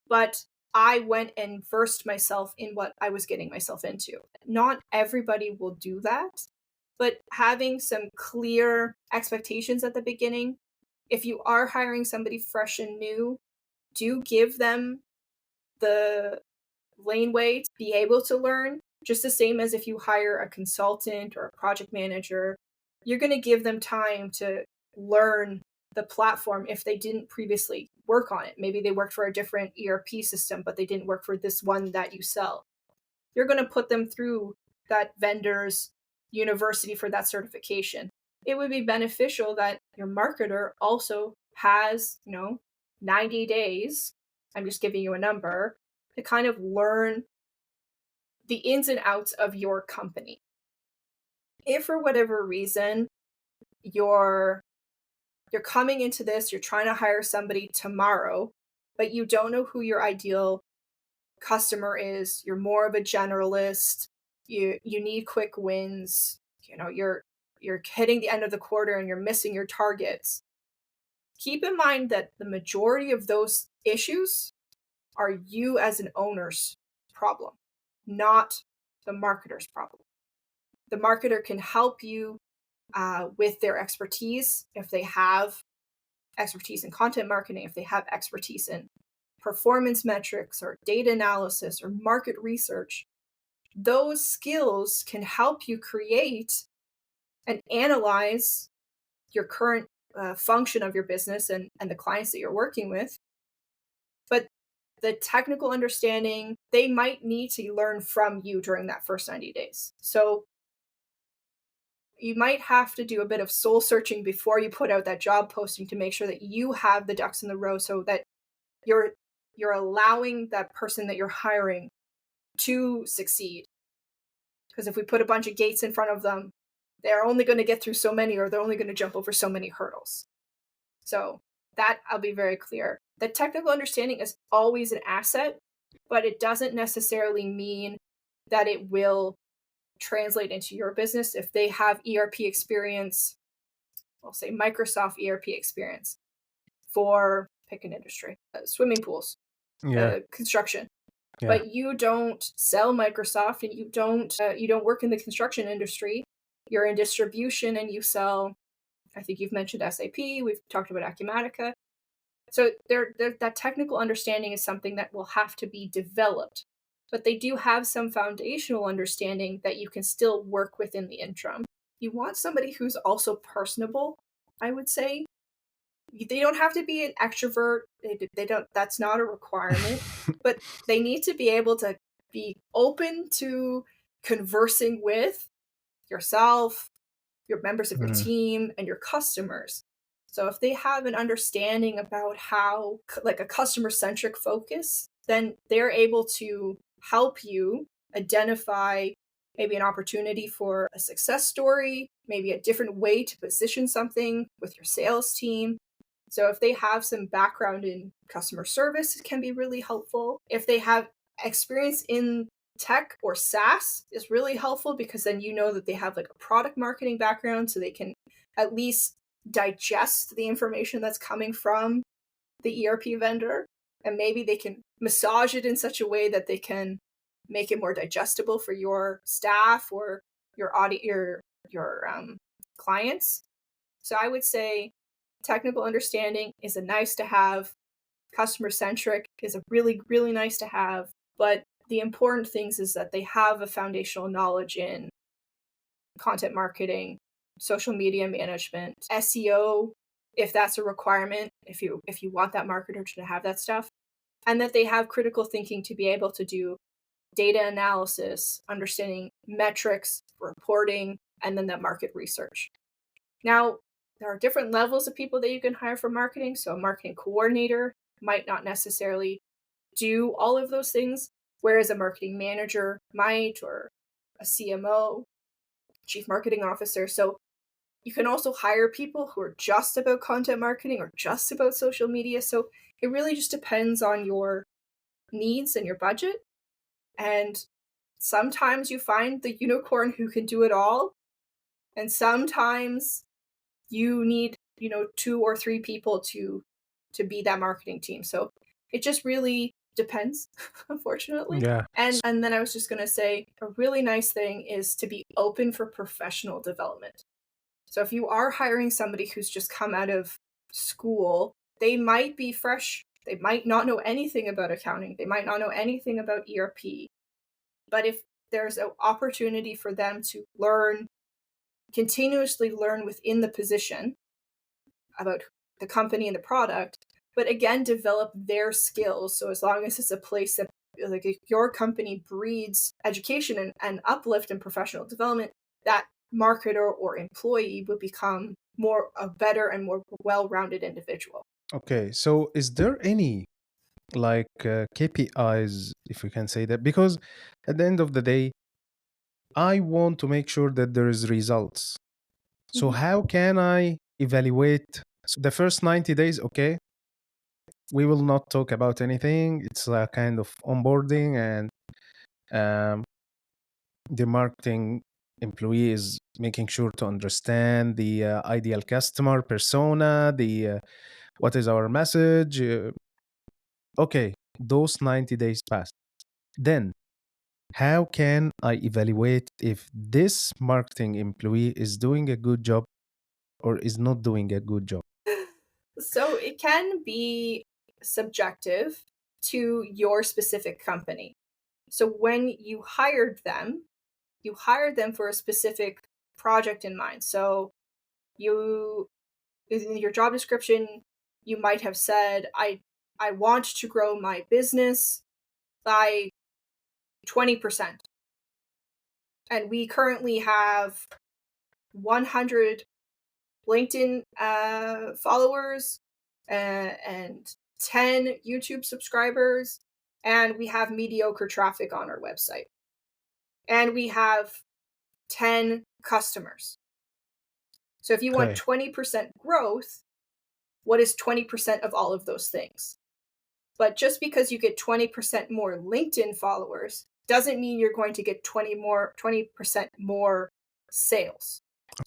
Speaker 2: but I went and versed myself in what I was getting myself into. Not everybody will do that, but having some clear expectations at the beginning, if you are hiring somebody fresh and new, do give them the laneway to be able to learn, just the same as if you hire a consultant or a project manager. You're going to give them time to learn the platform if they didn't previously work on it. Maybe they worked for a different ERP system, but they didn't work for this one that you sell. You're going to put them through that vendor's university for that certification. It would be beneficial that your marketer also has, 90 days, I'm just giving you a number, to kind of learn the ins and outs of your company. If for whatever reason you're coming into this, you're trying to hire somebody tomorrow, but you don't know who your ideal customer is, you're more of a generalist, you need quick wins, you're hitting the end of the quarter and you're missing your targets. Keep in mind that the majority of those issues are you as an owner's problem, not the marketer's problem. The marketer can help you with their expertise if they have expertise in content marketing, if they have expertise in performance metrics or data analysis or market research, those skills can help you create and analyze your current function of your business and the clients that you're working with. But the technical understanding, they might need to learn from you during that first 90 days. So you might have to do a bit of soul searching before you put out that job posting to make sure that you have the ducks in the row, so that you're allowing that person that you're hiring to succeed. Because if we put a bunch of gates in front of them, they're only going to get through so many, or they're only going to jump over so many hurdles. So that, I'll be very clear. The technical understanding is always an asset, but it doesn't necessarily mean that it will translate into your business. If they have ERP experience, I'll say Microsoft ERP experience for, pick an industry, swimming pools,
Speaker 1: Yeah.
Speaker 2: construction,
Speaker 1: Yeah.
Speaker 2: but you don't sell Microsoft and you don't work in the construction industry. You're in distribution and you sell, I think you've mentioned SAP, we've talked about Acumatica. So that technical understanding is something that will have to be developed, but they do have some foundational understanding that you can still work with in the interim. You want somebody who's also personable, I would say. They don't have to be an extrovert. They don't. That's not a requirement, but they need to be able to be open to conversing with yourself, your members of your team, and your customers. So if they have an understanding about how, like, a customer-centric focus, then they're able to help you identify maybe an opportunity for a success story, maybe a different way to position something with your sales team. So if they have some background in customer service, it can be really helpful. If they have experience in tech or SaaS, is really helpful, because then you know that they have like a product marketing background, so they can at least digest the information that's coming from the ERP vendor, and maybe they can massage it in such a way that they can make it more digestible for your staff or your clients. So I would say technical understanding is a nice to have. Customer centric is a really, really nice to have. But the important things is that they have a foundational knowledge in content marketing, social media management, SEO, if that's a requirement, if you want that marketer to have that stuff, and that they have critical thinking to be able to do data analysis, understanding metrics, reporting, and then that market research. Now, there are different levels of people that you can hire for marketing. So a marketing coordinator might not necessarily do all of those things, whereas a marketing manager might, or a CMO, chief marketing officer. So you can also hire people who are just about content marketing or just about social media. So it really just depends on your needs and your budget. And sometimes you find the unicorn who can do it all. And sometimes you need, 2 or 3 people to be that marketing team. So it just really depends, unfortunately.
Speaker 1: Yeah.
Speaker 2: And then I was just going to say, a really nice thing is to be open for professional development. So if you are hiring somebody who's just come out of school, they might be fresh. They might not know anything about accounting. They might not know anything about ERP. But if there's an opportunity for them to continuously learn within the position about the company and the product, but again, develop their skills. So as long as it's a place that, like, if your company breeds education and uplift and professional development, that marketer or employee would become a better and more well-rounded individual.
Speaker 1: Okay. So is there any like KPIs, if we can say that? Because at the end of the day, I want to make sure that there is results. So
Speaker 2: Mhm.
Speaker 1: how can I evaluate the first 90 days? Okay, we will not talk about anything. It's a kind of onboarding, and um, the marketing employee is making sure to understand the ideal customer persona, the what is our message. Okay, those 90 days pass. Then how can I evaluate if this marketing employee is doing a good job or is not doing a good job?
Speaker 2: So it can be subjective to your specific company. So when you hired them for a specific project in mind. So you in your job description, you might have said, I want to grow my business by 20%. And we currently have 100 LinkedIn followers and 10 YouTube subscribers, and we have mediocre traffic on our website. And we have 10 customers. So if you want
Speaker 1: Okay.
Speaker 2: 20% growth, what is 20% of all of those things? But just because you get 20% more LinkedIn followers doesn't mean you're going to get 20% more sales.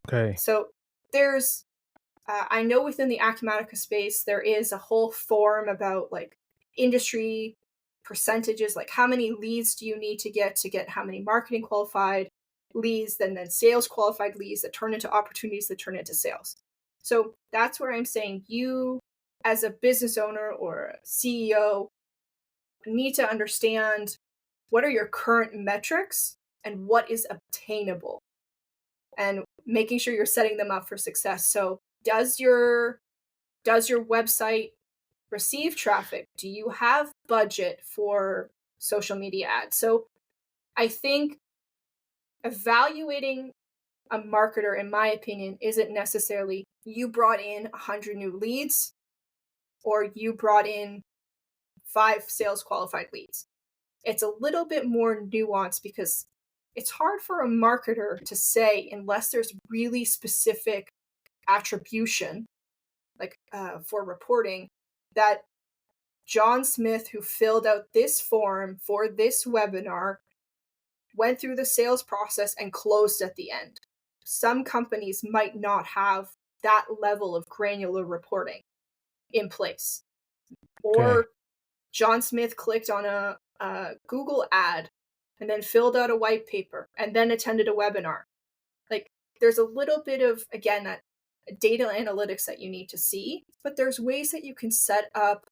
Speaker 1: Okay.
Speaker 2: So there's I know within the Acumatica space, there is a whole forum about like industry percentages, like how many leads do you need to get how many marketing qualified leads, then sales qualified leads that turn into opportunities that turn into sales. So that's where I'm saying you, as a business owner or a CEO, need to understand what are your current metrics and what is obtainable, and making sure you're setting them up for success. So does your website receive traffic? Do you have budget for social media ads? So I think evaluating a marketer, in my opinion, isn't necessarily you brought in 100 new leads or you brought in 5 sales qualified leads. It's a little bit more nuanced because it's hard for a marketer to say unless there's really specific attribution, like for reporting, that John Smith, who filled out this form for this webinar, went through the sales process and closed at the end. Some companies might not have that level of granular reporting in place.
Speaker 1: Okay.
Speaker 2: Or John Smith clicked on a Google ad and then filled out a white paper and then attended a webinar. Like, there's a little bit of, again, that data analytics that you need to see, but there's ways that you can set up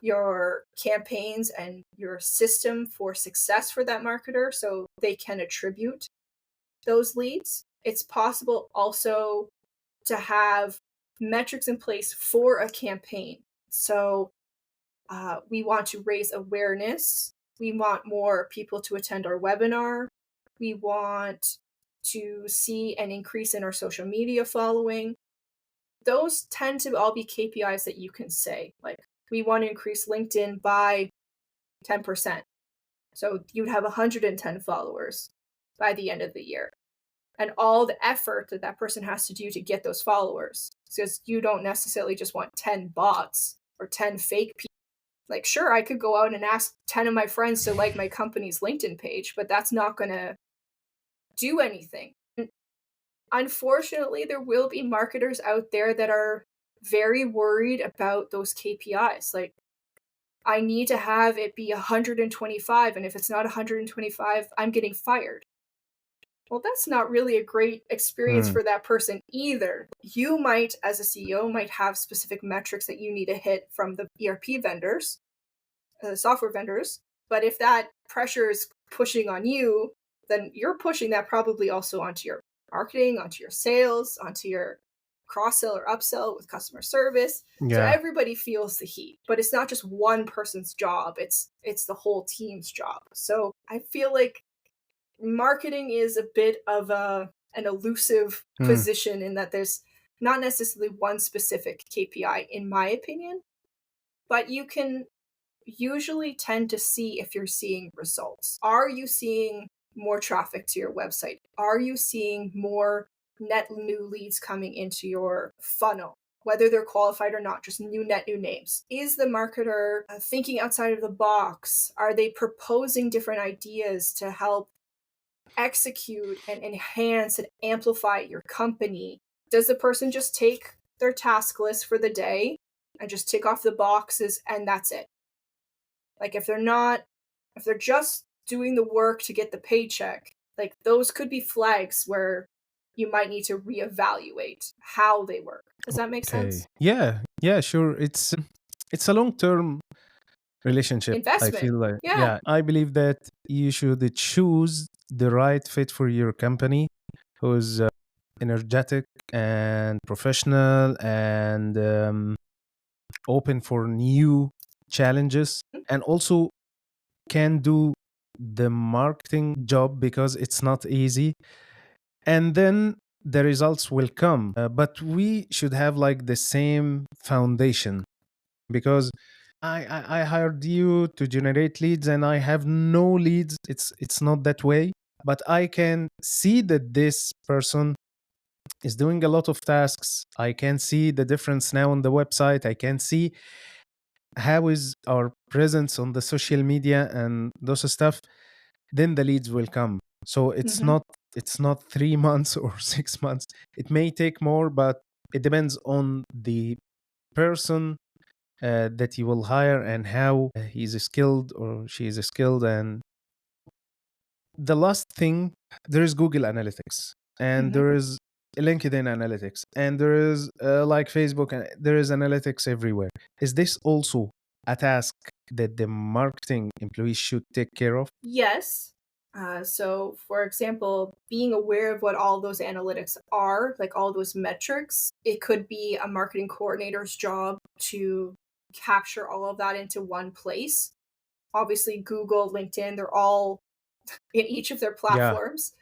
Speaker 2: your campaigns and your system for success for that marketer so they can attribute those leads. It's possible also to have metrics in place for a campaign. So we want to raise awareness. We want more people to attend our webinar. We want to see an increase in our social media following. Those tend to all be KPIs that you can say, like, we want to increase LinkedIn by 10%. So you'd have 110 followers by the end of the year. And all the effort that that person has to do to get those followers. Because you don't necessarily just want 10 bots or 10 fake people. Like, sure, I could go out and ask 10 of my friends to like my company's LinkedIn page, but that's not going to do anything. Unfortunately, there will be marketers out there that are very worried about those KPIs. Like, I need to have it be 125, and if it's not 125, I'm getting fired. Well, that's not really a great experience
Speaker 1: Hmm.
Speaker 2: for that person either. You might, as a CEO, might have specific metrics that you need to hit from the ERP vendors, software vendors, but if that pressure is pushing on you, then you're pushing that probably also onto your marketing, onto your sales, onto your cross-sell or upsell with customer service. So
Speaker 1: Yeah.
Speaker 2: everybody feels the heat, but it's not just one person's job, it's the whole team's job. So I feel like marketing is a bit of an elusive
Speaker 1: Hmm.
Speaker 2: position in that there's not necessarily one specific KPI, in my opinion, but you can usually tend to see if you're seeing results. Are you seeing more traffic to your website? Are you seeing more net new leads coming into your funnel? Whether they're qualified or not, just net new names. Is the marketer thinking outside of the box? Are they proposing different ideas to help execute and enhance and amplify your company? Does the person just take their task list for the day and just tick off the boxes and that's it? Like, if they're just doing the work to get the paycheck, like, those could be flags where you might need to reevaluate how they work. Does that make sense?
Speaker 1: Okay. Yeah, sure. It's a long-term relationship. I
Speaker 2: Investment.
Speaker 1: feel like,
Speaker 2: Yeah.
Speaker 1: yeah, I believe that you should choose the right fit for your company, who's energetic and professional and open for new challenges, and also can do the marketing job because it's not easy. And then the results will come. But we should have like the same foundation, because I hired you to generate leads and I have no leads. It's not that way. But I can see that this person is doing a lot of tasks. I can see the difference now on the website. I can see how is our presence on the social media and those stuff. Then the leads will come. So
Speaker 2: Mm-hmm.
Speaker 1: it's not 3 months or 6 months. It may take more, but it depends on the person that you will hire and how he's skilled or she is skilled. And the last thing, there is Google Analytics, and
Speaker 2: Mm-hmm.
Speaker 1: there is LinkedIn Analytics, and there is like Facebook, and there is analytics everywhere. Is this also a task that the marketing employees should take care of?
Speaker 2: Yes. So, for example, being aware of what all those analytics are, like all those metrics, it could be a marketing coordinator's job to capture all of that into one place. Obviously, Google, LinkedIn, they're all in each of their
Speaker 1: Yeah.
Speaker 2: platforms.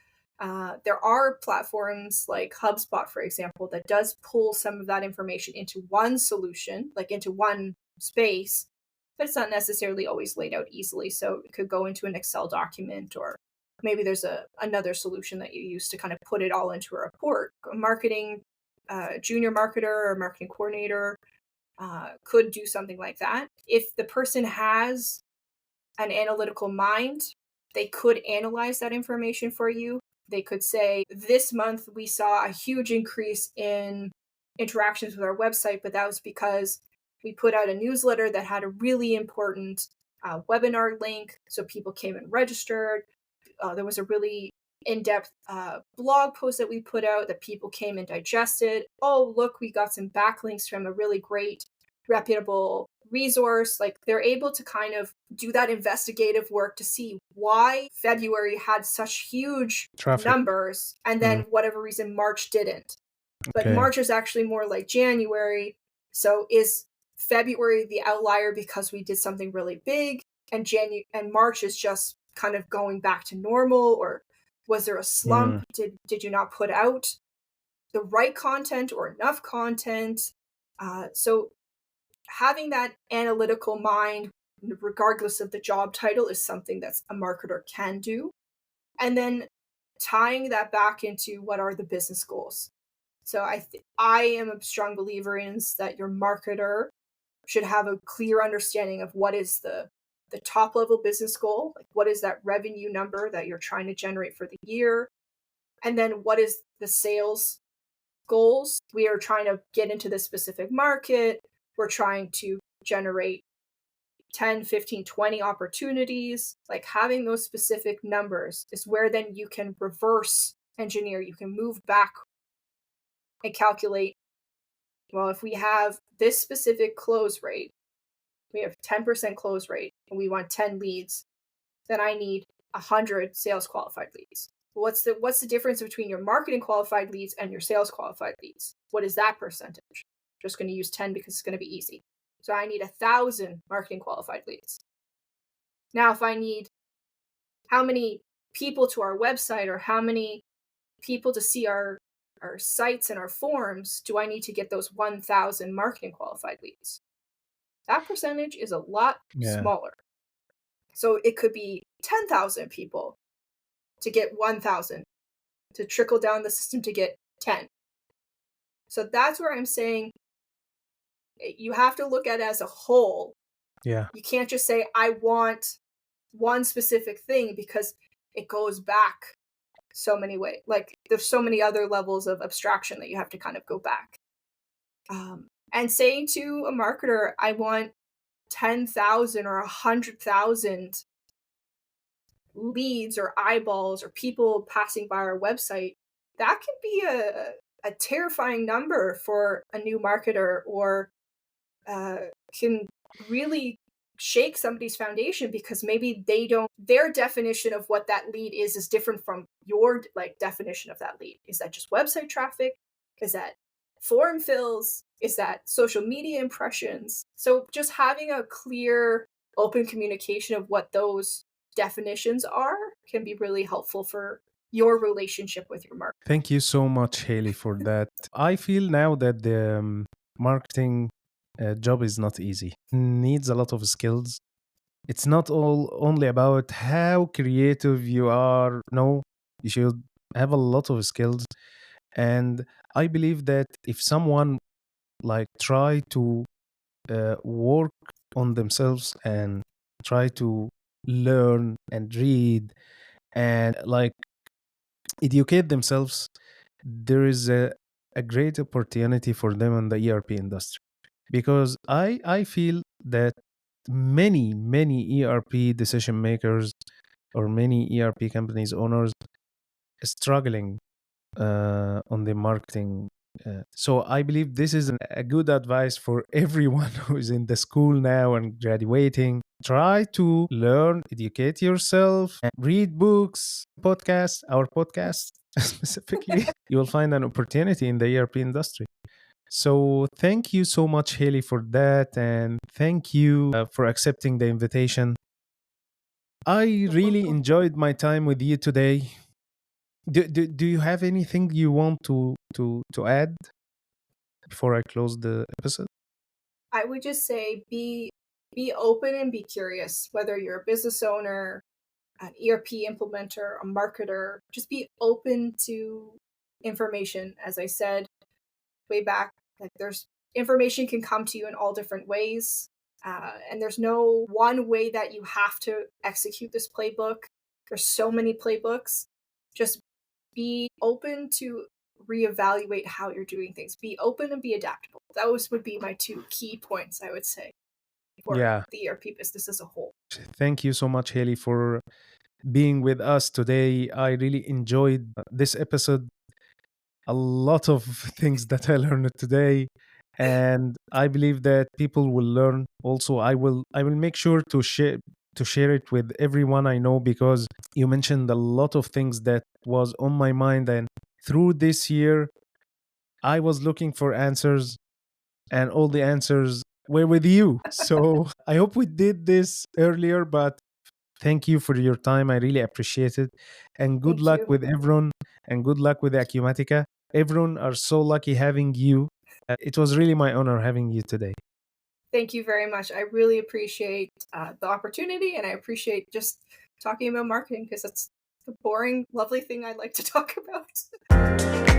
Speaker 2: There are platforms like HubSpot, for example, that does pull some of that information into one solution, like into one space, but it's not necessarily always laid out easily. So it could go into an Excel document, or maybe there's another solution that you use to kind of put it all into a report. A marketing junior marketer or marketing coordinator could do something like that. If the person has an analytical mind, they could analyze that information for you. They could say, this month we saw a huge increase in interactions with our website, but that was because we put out a newsletter that had a really important webinar link. So people came and registered. There was a really in-depth blog post that we put out that people came and digested. Oh, look, we got some backlinks from a really great reputable resource. Like, they're able to kind of do that investigative work to see why February had such huge
Speaker 1: Traffic.
Speaker 2: numbers and then whatever reason March didn't. But
Speaker 1: Okay.
Speaker 2: March is actually more like January. So is February the outlier because we did something really big, and March is just kind of going back to normal? Or was there a slump?
Speaker 1: Mm.
Speaker 2: Did you not put out the right content or enough content? So having that analytical mind, regardless of the job title, is something that a marketer can do. And then tying that back into what are the business goals. So I am a strong believer in that your marketer should have a clear understanding of what is the top level business goal, like what is that revenue number that you're trying to generate for the year, and then what is the sales goals. We are trying to get into this specific market. We're trying to generate 10, 15, 20 opportunities. Like, having those specific numbers is where then you can reverse engineer. You can move back and calculate, well, if we have this specific close rate, we have 10% close rate, and we want 10 leads, then I need 100 sales qualified leads. What's the difference between your marketing qualified leads and your sales qualified leads? What is that percentage? I'm just going to use 10 because it's going to be easy. So I need 1,000 marketing qualified leads. Now, if I need how many people to our website, or how many people to see our sites and our forms, do I need to get those 1,000 marketing qualified leads? That percentage is a lot
Speaker 1: Yeah.
Speaker 2: smaller. So it could be 10,000 people to get 1,000, to trickle down the system to get 10. So that's where I'm saying you have to look at it as a whole.
Speaker 1: Yeah.
Speaker 2: You can't just say, I want one specific thing, because it goes back so many ways. Like, there's so many other levels of abstraction that you have to kind of go back. And saying to a marketer, I want 10,000 or 100,000 leads or eyeballs or people passing by our website, that can be a terrifying number for a new marketer, or can really shake somebody's foundation, because maybe their definition of what that lead is different from your like definition of that lead. Is that just website traffic? Is that form fills? Is that social media impressions? So just having a clear, open communication of what those definitions are can be really helpful for your relationship with your market.
Speaker 1: Thank you so much, Haley, for that. I feel now that the marketing job is not easy. Needs a lot of skills. It's not all only about how creative you are. No, you should have a lot of skills. And I believe that if someone like try to work on themselves and try to learn and read and like educate themselves, there is a great opportunity for them in the ERP industry, because I feel that many ERP decision makers or many ERP companies owners struggling on the marketing. So I believe this is a good advice for everyone who is in the school now and graduating. Try to learn, educate yourself, and read books, podcasts, our podcast specifically. You will find an opportunity in the ERP industry. So thank you so much, Haley, for that. And thank you for accepting the invitation. I
Speaker 2: You're
Speaker 1: really
Speaker 2: welcome.
Speaker 1: enjoyed my time with you today. Do you have anything you want to add before I close the episode?
Speaker 2: I would just say be open and be curious, whether you're a business owner, an ERP implementer, a marketer. Just be open to information. As I said way back, like there's information can come to you in all different ways. And there's no one way that you have to execute this playbook. There's so many playbooks. Just be open to reevaluate how you're doing things. Be open and be adaptable. Those would be my two key points, I would say, for
Speaker 1: Yeah.
Speaker 2: the ERP business as a whole.
Speaker 1: Thank you so much, Haley, for being with us today. I really enjoyed this episode. A lot of things that I learned today, and I believe that people will learn also. I will make sure to share it with everyone I know, because you mentioned a lot of things that was on my mind, and through this year I was looking for answers, and all the answers were with you. So I hope we did this earlier, but thank you for your time. I really appreciate it. And good
Speaker 2: Thank
Speaker 1: luck
Speaker 2: you.
Speaker 1: with everyone, and good luck with Acumatica. Everyone are so lucky having you. It was really my honor having you today.
Speaker 2: Thank you very much. I really appreciate the opportunity, and I appreciate just talking about marketing, because it's the boring, lovely thing I like to talk about.